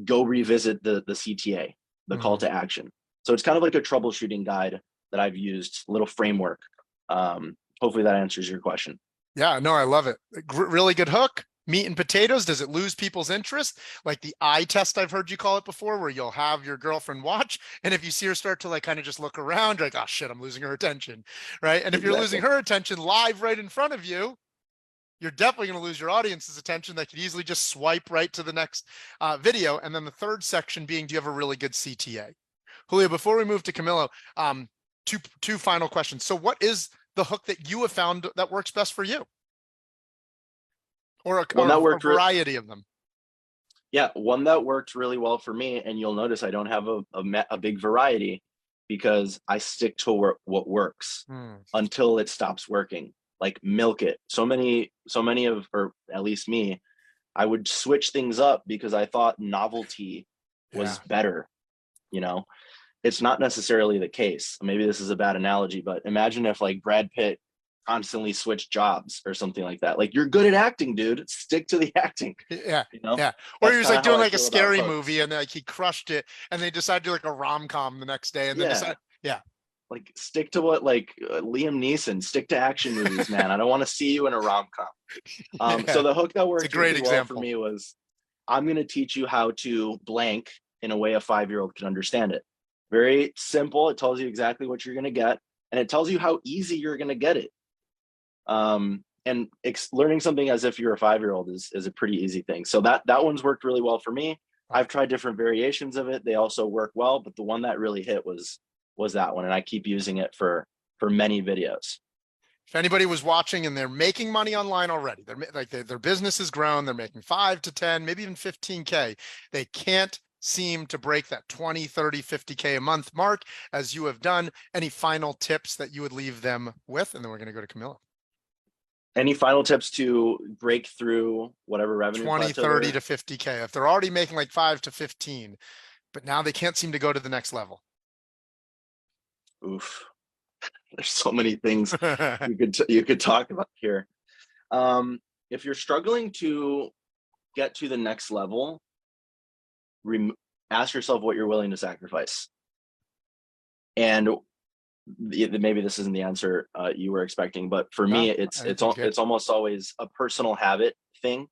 go revisit the CTA, the call to action. So it's kind of like a troubleshooting guide that I've used, a little framework. Hopefully that answers your question. Yeah, no, I love it. Really good hook. Meat and potatoes. Does it lose people's interest? Like the eye test, I've heard you call it before, where you'll have your girlfriend watch, and if you see her start to like kind of just look around, you're like, oh shit, I'm losing her attention, right? And if you're losing her attention live right in front of you, you're definitely going to lose your audience's attention. They could easily just swipe right to the next video. And then the third section being, do you have a really good CTA? Julio, before we move to Camilo, two final questions. So what is the hook that you have found that works best for you? Or a variety of them? Yeah, one that worked really well for me, and you'll notice I don't have a big variety, because I stick to what works until it stops working. Like milk it. So many of, or at least me, I would switch things up because I thought novelty was better. You know, it's not necessarily the case. Maybe this is a bad analogy, but imagine if like Brad Pitt constantly switched jobs or something like that. Like, you're good at acting, dude. Stick to the acting. Yeah. You know? Yeah. Or he was like doing like a scary hooks. movie and like he crushed it, and they decided to do like a rom-com the next day, and then decided, like stick to what, like Liam Neeson, stick to action movies, man. I don't want to see you in a rom-com. So the hook that worked really well for me was, I'm going to teach you how to blank in a way a 5-year-old can understand it. Very simple. It tells you exactly what you're going to get, and it tells you how easy you're going to get it. And learning something as if you're a 5-year-old is a pretty easy thing. So that one's worked really well for me. I've tried different variations of it. They also work well, but the one that really hit was that one. And I keep using it for many videos. If anybody was watching and they're making money online already, they're like their business has grown, they're making 5 to 10, maybe even 15K. They can't seem to break that 20, 30, 50K a month mark as you have done. Any final tips that you would leave them with? And then we're going to go to Camilo. Any final tips to break through whatever revenue 20, 30 to 50K. If they're already making like 5 to 15, but now they can't seem to go to the next level. Oof. There's so many things you could talk about here. If you're struggling to get to the next level, ask yourself what you're willing to sacrifice. And maybe this isn't the answer you were expecting, but for me, it's almost always a personal habit thing.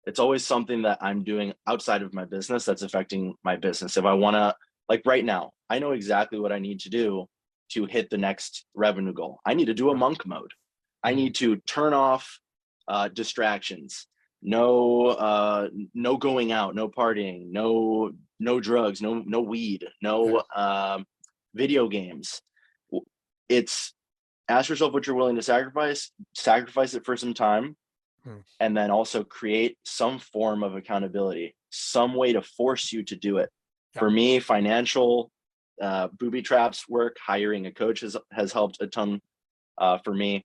It's always something that I'm doing outside of my business that's affecting my business. If I want to, like right now, I know exactly what I need to do to hit the next revenue goal. I need to do a monk mode. I need to turn off distractions. No going out, no partying, no drugs, no weed, no video games. It's ask yourself what you're willing to sacrifice it for some time, and then also create some form of accountability, some way to force you to do it. For me, financial booby traps work. Hiring a coach has helped a ton for me.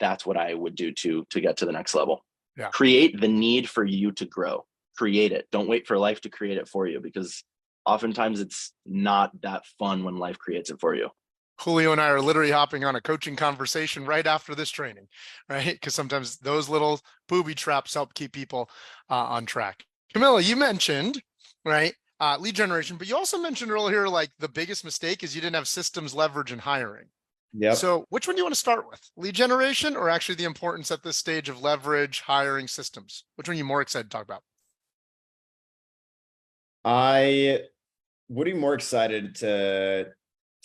That's what I would do to get to the next level. Create the need for you to grow. Create it. Don't wait for life to create it for you, because oftentimes it's not that fun when life creates it for you. Julio and I are literally hopping on a coaching conversation right after this training, right? Because sometimes those little booby traps help keep people on track. Camilo, you mentioned, right, lead generation, but you also mentioned earlier, like the biggest mistake is you didn't have systems, leverage, and hiring. Yep. So which one do you want to start with? Lead generation, or actually the importance at this stage of leverage, hiring, systems? Which one are you more excited to talk about? I would be more excited to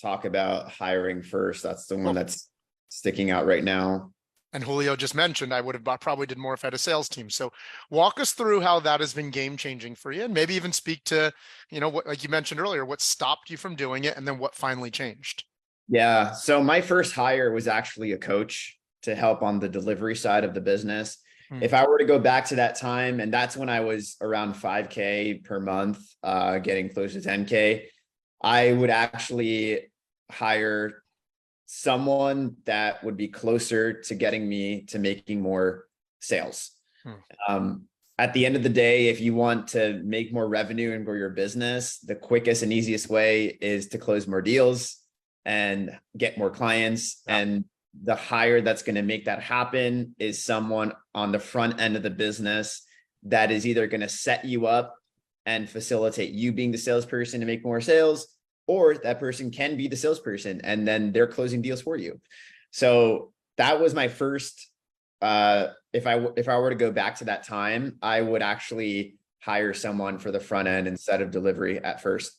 talk about hiring first. That's the one that's sticking out right now. And Julio just mentioned, I would have probably did more if I had a sales team. So walk us through how that has been game changing for you, and maybe even speak to, what, like you mentioned earlier, what stopped you from doing it, and then what finally changed. Yeah. So my first hire was actually a coach to help on the delivery side of the business. If I were to go back to that time, and that's when I was around 5K per month, getting close to 10K, I would actually hire someone that would be closer to getting me to making more sales. At the end of the day, if you want to make more revenue and grow your business, the quickest and easiest way is to close more deals and get more clients. And the hire that's going to make that happen is someone on the front end of the business that is either going to set you up and facilitate you being the salesperson to make more sales, or that person can be the salesperson and then they're closing deals for you. So that was my first, if I were to go back to that time, I would actually hire someone for the front end instead of delivery at first.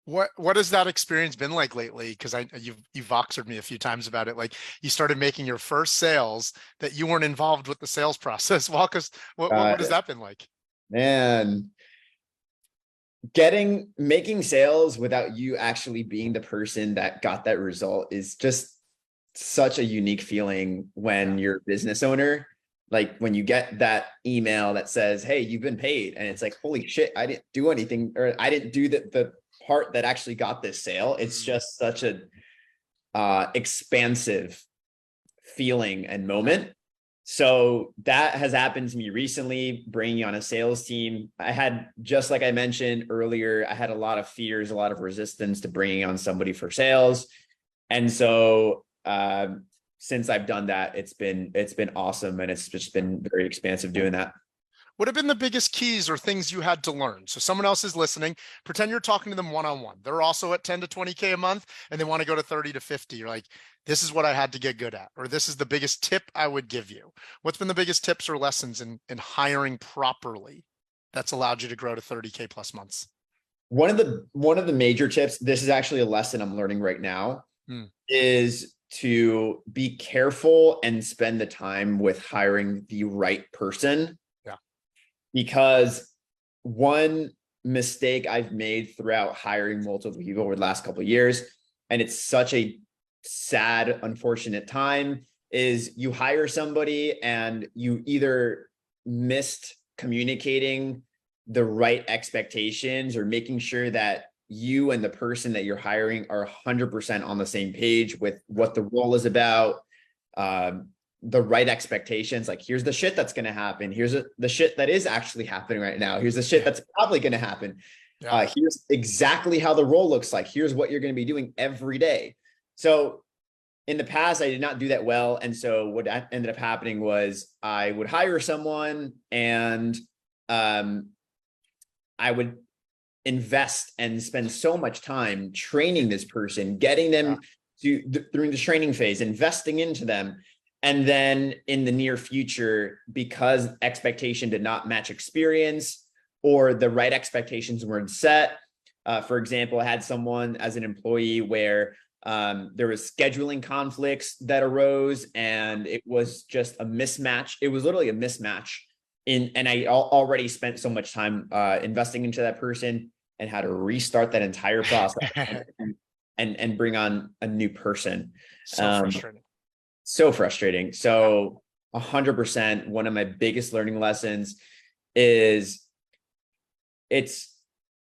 What has that experience been like lately? Because you've voxered me a few times about it. Like you started making your first sales that you weren't involved with the sales process. Walk us, what has that been like? Man, making sales without you actually being the person that got that result is just such a unique feeling when you're a business owner. Like when you get that email that says, hey, you've been paid. And it's like, holy shit, I didn't do anything, or I didn't do the part that actually got this sale. It's just such a expansive feeling and moment. So that has happened to me recently, bringing on a sales team. I had, just like I mentioned earlier, I had a lot of fears, a lot of resistance to bringing on somebody for sales. And so since I've done that, it's been awesome. And it's just been very expansive doing that. What have been the biggest keys or things you had to learn? So someone else is listening, pretend you're talking to them one-on-one. They're also at 10 to 20K a month and they want to go to 30 to 50. You're like, this is what I had to get good at, or this is the biggest tip I would give you. What's been the biggest tips or lessons in hiring properly that's allowed you to grow to 30K plus months? One of the major tips, this is actually a lesson I'm learning right now, is to be careful and spend the time with hiring the right person. Because one mistake I've made throughout hiring multiple people over the last couple of years, and it's such a sad, unfortunate time, is you hire somebody and you either missed communicating the right expectations or making sure that you and the person that you're hiring are 100% on the same page with what the role is about, the right expectations. Like, here's the shit that's going to happen. Here's the shit that is actually happening right now. Here's the shit that's probably going to happen. Here's exactly how the role looks like. Here's what you're going to be doing every day. So in the past, I did not do that well. And so what ended up happening was I would hire someone and I would invest and spend so much time training this person, getting them through the training phase, investing into them. And then in the near future, because expectation did not match experience or the right expectations weren't set. For example, I had someone as an employee where there was scheduling conflicts that arose, and it was just a mismatch. It was literally a mismatch and I already spent so much time investing into that person and how to restart that entire process and bring on a new person. So frustrating. So frustrating. So 100%, one of my biggest learning lessons is it's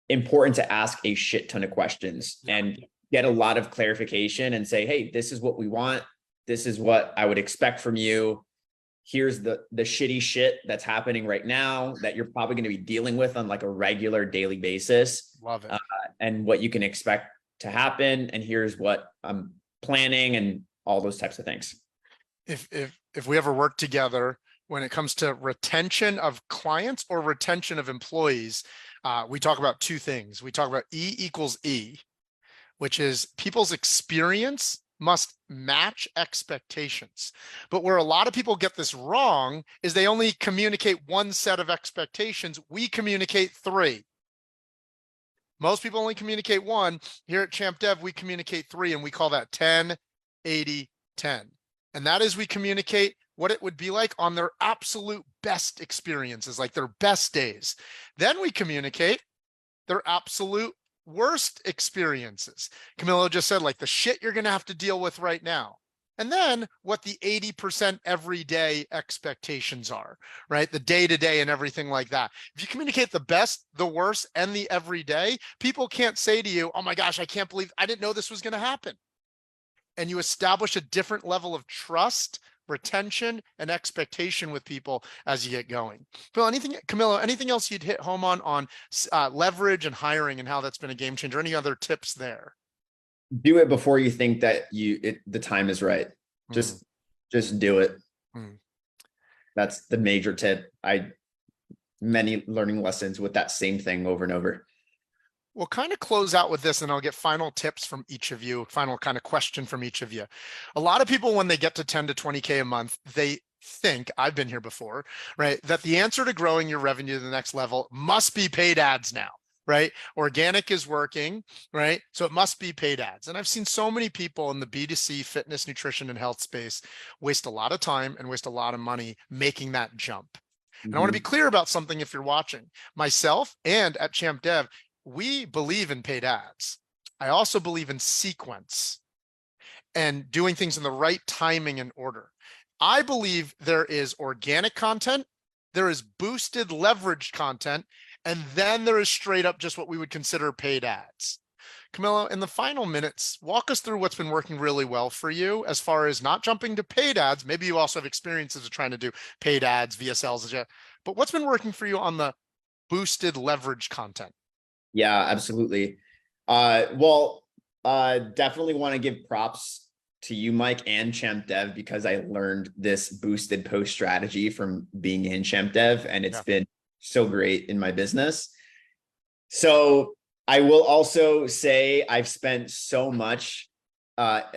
important to ask a shit ton of questions and get a lot of clarification and say, hey, this is what we want. This is what I would expect from you. Here's the shitty shit that's happening right now that you're probably going to be dealing with on like a regular daily basis. Love it. And what you can expect to happen. And here's what I'm planning and all those types of things. If we ever work together, when it comes to retention of clients or retention of employees, we talk about two things. We talk about E equals E, which is people's experience must match expectations. But where a lot of people get this wrong is they only communicate one set of expectations. We communicate three. Most people only communicate one. Here at Champ Dev, we communicate three, and we call that 10, 80, 10. And that is we communicate what it would be like on their absolute best experiences, like their best days. Then we communicate their absolute worst experiences. Camilo just said, like the shit you're going to have to deal with right now. And then what the 80% everyday expectations are, right? The day-to-day and everything like that. If you communicate the best, the worst, and the everyday, people can't say to you, oh my gosh, I can't believe I didn't know this was going to happen. And you establish a different level of trust, retention, and expectation with people as you get going. Camilo, anything else you'd hit home on leverage and hiring and how that's been a game changer? Any other tips there? Do it before you think that the time is right. Just do it. That's the major tip. Many learning lessons with that same thing over and over. We'll kind of close out with this, and I'll get final tips from each of you, final kind of question from each of you. A lot of people, when they get to 10 to 20K a month, they think, I've been here before, right, that the answer to growing your revenue to the next level must be paid ads now, right? Organic is working, right? So it must be paid ads. And I've seen so many people in the B2C fitness, nutrition, and health space waste a lot of time and waste a lot of money making that jump. And I want to be clear about something if you're watching. Myself and at Champ Dev, we believe in paid ads. I also believe in sequence and doing things in the right timing and order. I believe there is organic content, there is boosted leveraged content, and then there is straight up just what we would consider paid ads. Camilo, in the final minutes, walk us through what's been working really well for you as far as not jumping to paid ads. Maybe you also have experiences of trying to do paid ads, VSLs, but what's been working for you on the boosted leverage content? Yeah, absolutely. Definitely want to give props to you, Mike, and Champ Dev, because I learned this boosted post strategy from being in Champ Dev, and it's been so great in my business. So I will also say I've spent so much,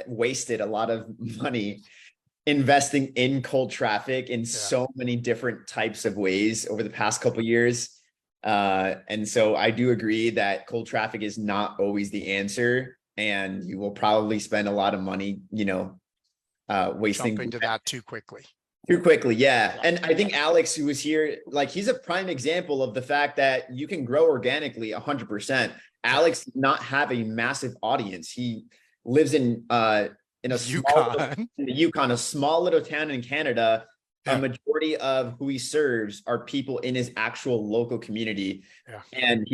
wasted a lot of money investing in cold traffic in so many different types of ways over the past couple of years. And so I do agree that cold traffic is not always the answer, and you will probably spend a lot of money, wasting. Jumping to that too quickly. Too quickly, yeah. And I think Alex, who was here, like he's a prime example of the fact that you can grow organically 100%. Alex did not have a massive audience. He lives in a Yukon. in the Yukon, a small little town in Canada. A majority of who he serves are people in his actual local community. And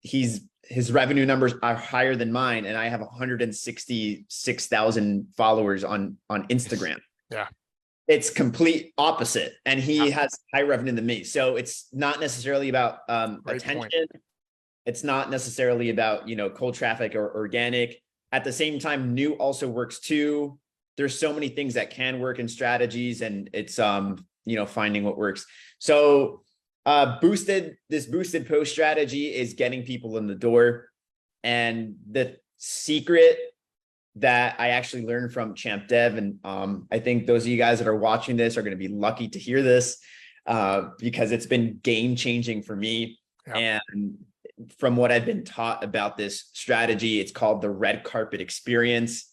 his revenue numbers are higher than mine. And I have 166,000 followers on Instagram. It's complete opposite. And he has high revenue than me. So it's not necessarily about attention. It's not necessarily about, cold traffic or organic. At the same time, new also works too. There's so many things that can work in strategies, and it's, finding what works. So This boosted post strategy is getting people in the door. And the secret that I actually learned from Champ Dev, and I think those of you guys that are watching this are going to be lucky to hear this, because it's been game changing for me. Yeah. And from what I've been taught about this strategy, it's called the red carpet experience,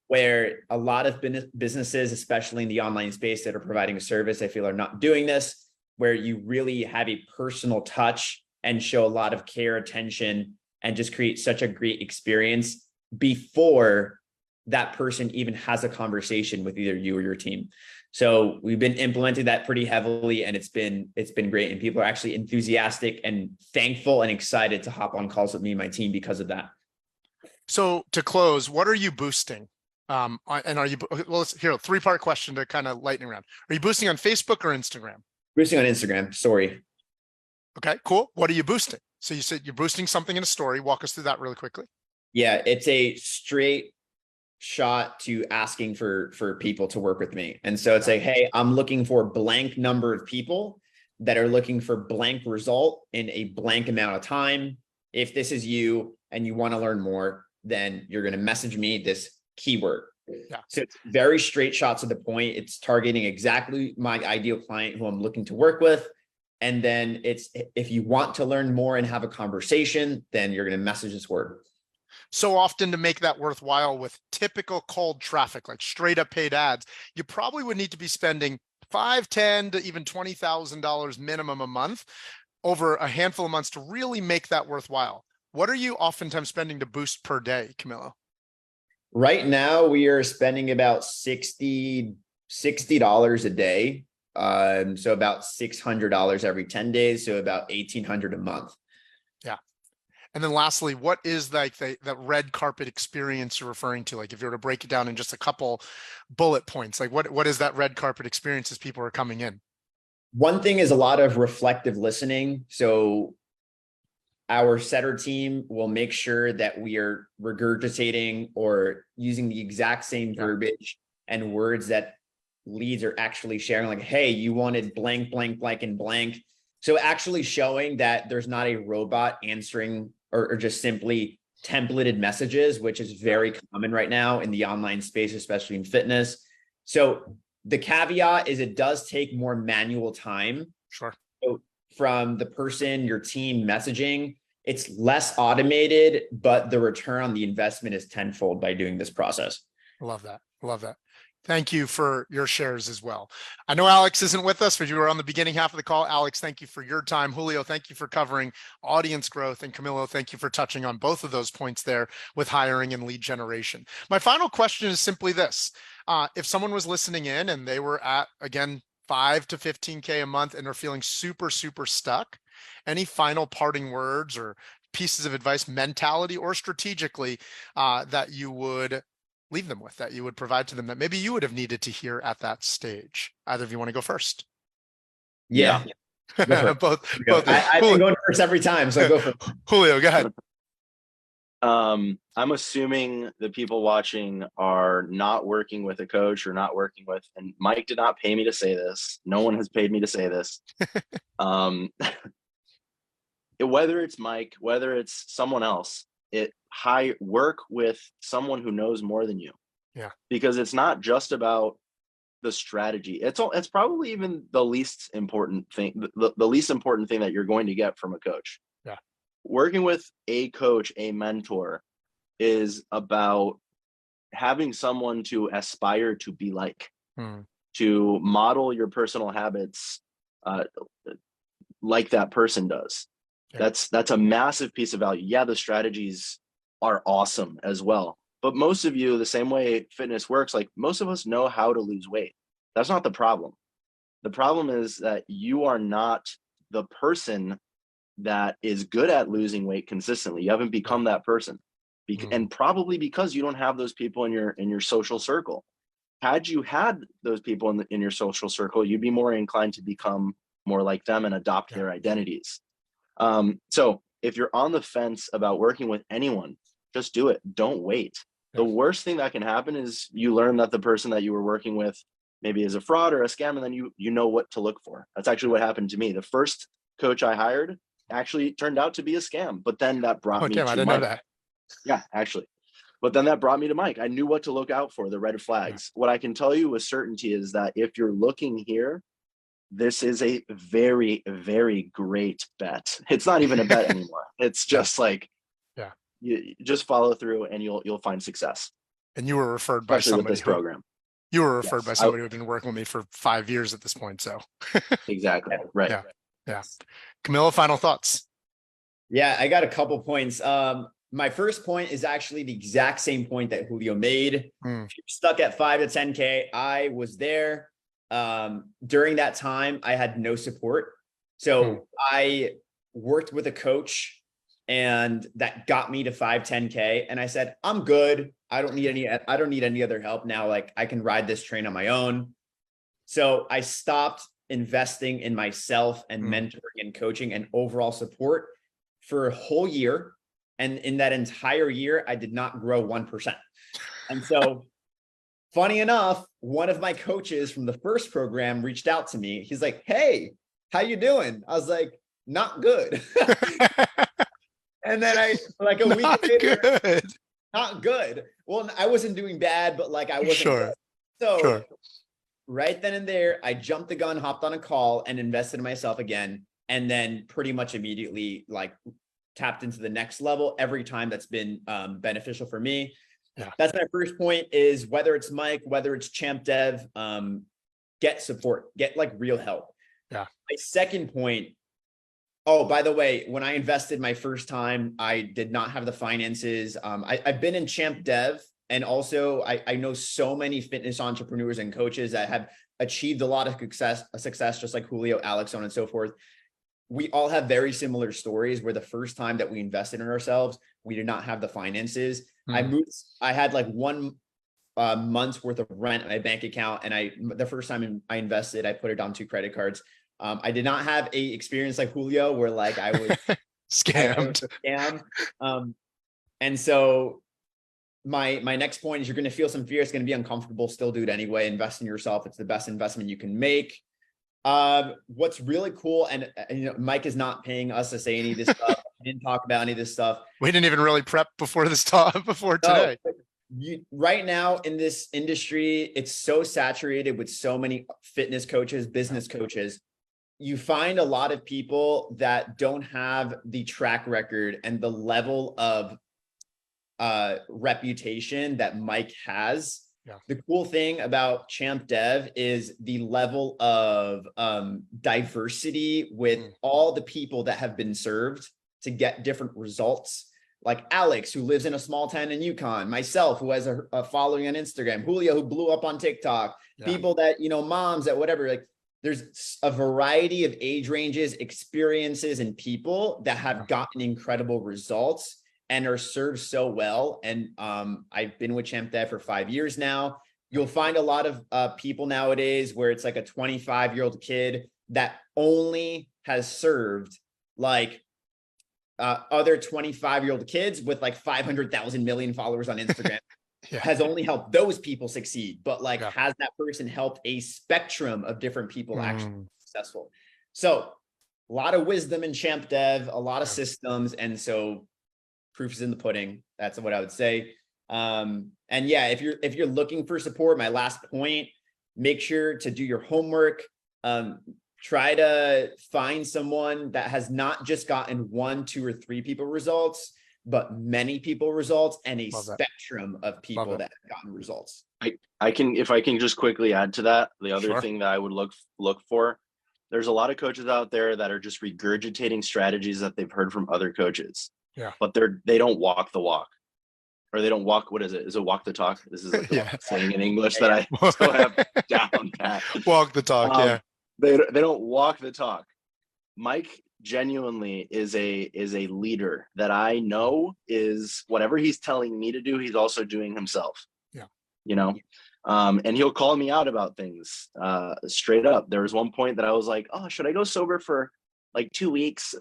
where a lot of businesses, especially in the online space that are providing a service, I feel are not doing this, where you really have a personal touch and show a lot of care, attention, and just create such a great experience before that person even has a conversation with either you or your team. So we've been implementing that pretty heavily, and it's been great. And people are actually enthusiastic and thankful and excited to hop on calls with me and my team because of that. So to close, what are you boosting? And are you, well, here, 3-part question to kind of lightning round. Are you boosting on Facebook or Instagram? Boosting on Instagram, story. Okay, cool. What are you boosting? So you said you're boosting something in a story. Walk us through that really quickly. Yeah, it's a straight shot to asking for people to work with me. And so it's like, hey, I'm looking for blank number of people that are looking for blank result in a blank amount of time. If this is you and you want to learn more, then you're going to message me this keyword. Yeah. So it's very straight shot to the point. It's targeting exactly my ideal client who I'm looking to work with. And then it's, if you want to learn more and have a conversation, then you're going to message this word. So often, to make that worthwhile with typical cold traffic, like straight up paid ads, you probably would need to be spending $5, $10 to even $20,000 minimum a month over a handful of months to really make that worthwhile. What are you oftentimes spending to boost per day, Camilo? Right now, we are spending about $60 a day. So about $600 every 10 days. So about $1,800 a month. Yeah. And then lastly, what is like that red carpet experience you're referring to? Like if you were to break it down in just a couple bullet points, like what is that red carpet experience as people are coming in? One thing is a lot of reflective listening. So our setter team will make sure that we are regurgitating or using the exact same verbiage and words that leads are actually sharing, like, hey, you wanted blank, blank, blank, and blank. So actually showing that there's not a robot answering or just simply templated messages, which is very common right now in the online space, especially in fitness. So the caveat is it does take more manual time. Sure. So from the person, your team messaging, it's less automated, but the return on the investment is tenfold by doing this process. I love that. I love that. Thank you for your shares as well. I know Alex isn't with us, but you were on the beginning half of the call. Alex, thank you for your time. Julio, thank you for covering audience growth. And Camilo, thank you for touching on both of those points there with hiring and lead generation. My final question is simply this. If someone was listening in and they were at, again, 5 to 15K a month and are feeling super, super stuck, any final parting words or pieces of advice, mentality or strategically, that you would leave them with, that you would provide to them, that maybe you would have needed to hear at that stage? Either of you want to go first? Yeah. both. I've been going first every time, so go for it. Julio, go ahead. I'm assuming the people watching are not working with a coach or not working with, and Mike did not pay me to say this. No one has paid me to say this. Whether it's Mike, whether it's someone else, work with someone who knows more than you. Yeah. Because it's not just about the strategy. It's probably even the least important thing, the least important thing that you're going to get from a coach. Yeah. Working with a coach, a mentor, is about having someone to aspire to be like, to model your personal habits like that person does. Yeah. That's a massive piece of value. Yeah, the strategies are awesome as well. But most of you, the same way fitness works, like most of us know how to lose weight. That's not the problem. The problem is that you are not the person that is good at losing weight consistently. You haven't become that person. And probably because you don't have those people in your social circle. Had you had those people in your social circle, you'd be more inclined to become more like them and adopt their identities. So if you're on the fence about working with anyone, just do it. Don't wait. The worst thing that can happen is you learn that the person that you were working with maybe is a fraud or a scam, and then you know what to look for. That's actually what happened to me. The first coach I hired actually turned out to be a scam. But then that brought me damn, to I didn't Mike. know that. Yeah, actually. But then that brought me to Mike. I knew what to look out for, the red flags. What I can tell you with certainty is that if you're looking here, this is a very, very great bet. It's not even a bet anymore. It's just like, Yeah. You just follow through and you'll find success. And you were referred by Especially with somebody this program. You were referred Yes, by somebody who had been working with me for 5 years at this point. So Exactly. Right. yeah. Camilo, final thoughts. Yeah, I got a couple points. My first point is actually the exact same point that Julio made. If you're stuck at 5 to 10K, I was there. During that time, I had no support. So I worked with a coach and that got me to 5, 10K. And I said, I'm good. I don't need any other help now. Like I can ride this train on my own. So I stopped investing in myself and mentoring and coaching and overall support for a whole year. And in that entire year, I did not grow 1%. And so funny enough, one of my coaches from the first program reached out to me. He's like, hey, how you doing? I was like, not good. And then I, like a week later, not good. Well, I wasn't doing bad, but like I wasn't good. So right then and there, I jumped the gun, hopped on a call and invested in myself again. And then pretty much immediately like tapped into the next level every time. That's been beneficial for me. Yeah. That's my first point is whether it's Mike, whether it's Champ Dev, get support, get like real help. Yeah. My second point, oh, by the way, when I invested my first time, I did not have the finances. I've been in Champ Dev and also I know so many fitness entrepreneurs and coaches that have achieved a lot of success, just like Julio, Alex, so on and so forth. We all have very similar stories where the first time that we invested in ourselves, we did not have the finances. I had like 1 month's worth of rent in my bank account. And the first time I invested, I put it on 2 credit cards. I did not have a experience like Julio where like I was scammed. And so my next point is you're going to feel some fear. It's going to be uncomfortable. Still do it anyway. Invest in yourself. It's the best investment you can make. What's really cool, and you know, Mike is not paying us to say any of this stuff. We didn't talk about any of this stuff. We didn't even really prep before this talk before today. Right now in this industry, it's so saturated with so many fitness coaches, business coaches. You find a lot of people that don't have the track record and the level of reputation that Mike has. Yeah. The cool thing about Champ Dev is the level of diversity with all the people that have been served to get different results. Like Alex, who lives in a small town in Yukon, myself, who has a following on Instagram, Julio, who blew up on TikTok, people that, you know, moms that whatever, like there's a variety of age ranges, experiences, and people that have gotten incredible results and are served so well. And I've been with Champ Dev for 5 years now. You'll find a lot of people nowadays where it's like a 25-year-old kid that only has served like other 25-year-old kids with like 500,000 million followers on Instagram. Has only helped those people succeed, but like has that person helped a spectrum of different people actually be successful? So a lot of wisdom in Champ Dev, a lot of systems. And so proof is in the pudding. That's what I would say. And yeah, if you're looking for support, my last point, make sure to do your homework. Try to find someone that has not just gotten 1, 2, or 3 people results, but many people results and a spectrum of people that have gotten results. I can, if I can just quickly add to that, the other thing that I would look for, there's a lot of coaches out there that are just regurgitating strategies that they've heard from other coaches. Yeah. But they don't walk the walk. Or they don't walk, what is it? Is it walk the talk? This is like the saying in English that I still have down pat. Walk the talk, They don't walk the talk. Mike genuinely is a leader that I know is whatever he's telling me to do, he's also doing himself. Yeah. You know? And he'll call me out about things straight up. There was one point that I was like, oh, should I go sober for like 2 weeks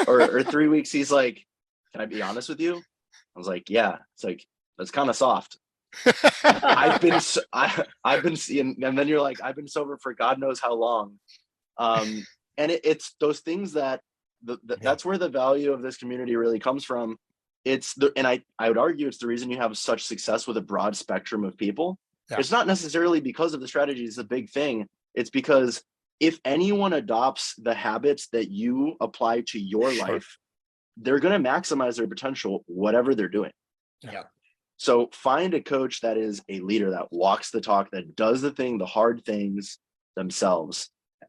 or 3 weeks? He's like, can I be honest with you? I was like, yeah. It's like, that's kind of soft. I've been seeing, and then you're like, I've been sober for God knows how long. it's those things that that's where the value of this community really comes from. And I would argue it's the reason you have such success with a broad spectrum of people. Yeah. It's not necessarily because of the strategy is a big thing. It's because if anyone adopts the habits that you apply to your life, they're going to maximize their potential, whatever they're doing. Yeah. So find a coach that is a leader, that walks the talk, that does the hard things themselves.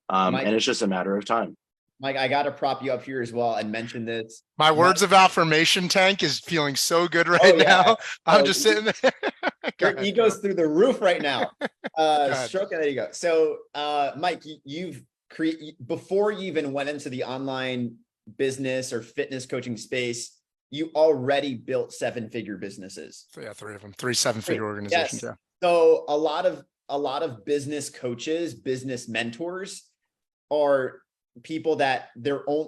Mike, and it's just a matter of time. Mike, I got to prop you up here as well and mention this. My words of affirmation tank is feeling so good right Oh, yeah. now. I'm Oh, just sitting there. Your ego's through the roof right now. Stroking, there you go. So, Mike, you've before you even went into the online business or fitness coaching space, you already built 7-figure businesses. So yeah, 3 of them, 3 7-figure organizations. Yes. Yeah. So a lot of business coaches, business mentors are people that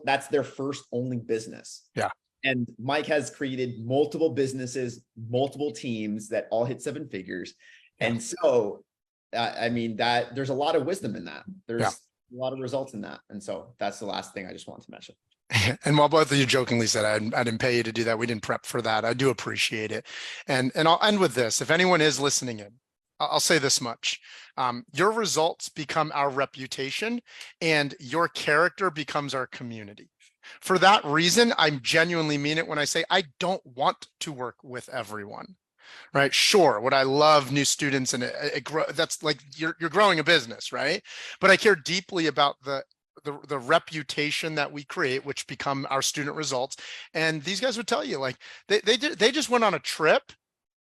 that's their first only business. Yeah. And Mike has created multiple businesses, multiple teams that all hit 7 figures. Yeah. And so, I mean, that there's a lot of wisdom in that. There's a lot of results in that. And so that's the last thing I just wanted to mention. And while both of you jokingly said I didn't pay you to do that, we didn't prep for that. I do appreciate it. And I'll end with this. If anyone is listening in, I'll say this much. Your results become our reputation and your character becomes our community. For that reason, I genuinely mean it when I say I don't want to work with everyone. Right? Sure. Would I love new students and that's like you're growing a business, right? But I care deeply about the reputation that we create, which become our student results. And these guys would tell you, like they just went on a trip,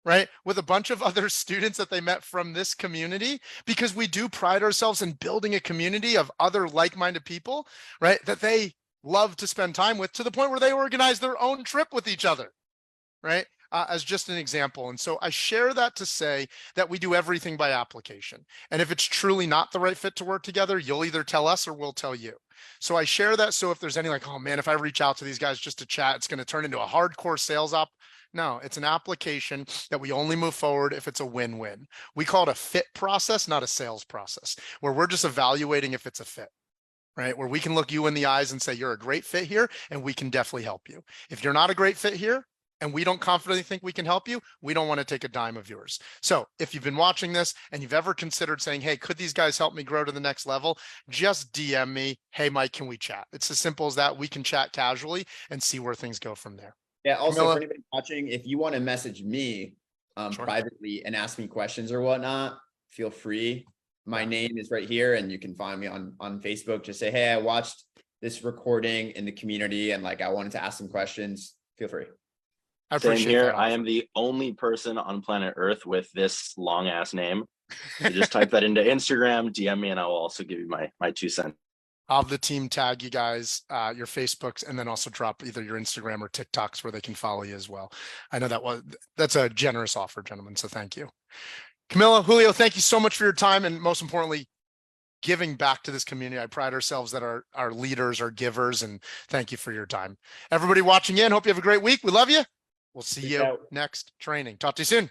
right, with a bunch of other students that they met from this community, because we do pride ourselves in building a community of other like-minded people, right, that they love to spend time with, to the point where they organize their own trip with each other, right? As just an example. And so I share that to say that we do everything by application. And if it's truly not the right fit to work together, you'll either tell us or we'll tell you. So I share that. So if there's any like, oh man, if I reach out to these guys just to chat, it's going to turn into a hardcore sales op. No, it's an application that we only move forward if it's a win-win. We call it a fit process, not a sales process, where we're just evaluating if it's a fit. Right? Where we can look you in the eyes and say, you're a great fit here, and we can definitely help you. If you're not a great fit here, and we don't confidently think we can help you, we don't want to take a dime of yours. So if you've been watching this and you've ever considered saying, hey, could these guys help me grow to the next level? Just DM me. Hey, Mike, can we chat? It's as simple as that. We can chat casually and see where things go from there. Yeah. Also, Camilo, for anybody watching, if you want to message me privately and ask me questions or whatnot, feel free. My name is right here and you can find me on Facebook. Just say, hey, I watched this recording in the community and like, I wanted to ask some questions. Feel free. I appreciate Same here. that. I am the only person on planet Earth with this long ass name. You just type that into Instagram, DM me, and I will also give you my 2 cents. I'll have the team tag you guys, your Facebooks, and then also drop either your Instagram or TikToks where they can follow you as well. I know that's a generous offer, gentlemen. So thank you. Camilo, Julio, thank you so much for your time. And most importantly, giving back to this community. I pride ourselves that our leaders are givers, and thank you for your time. Everybody watching in, hope you have a great week. We love you. We'll see you next training. Talk to you soon.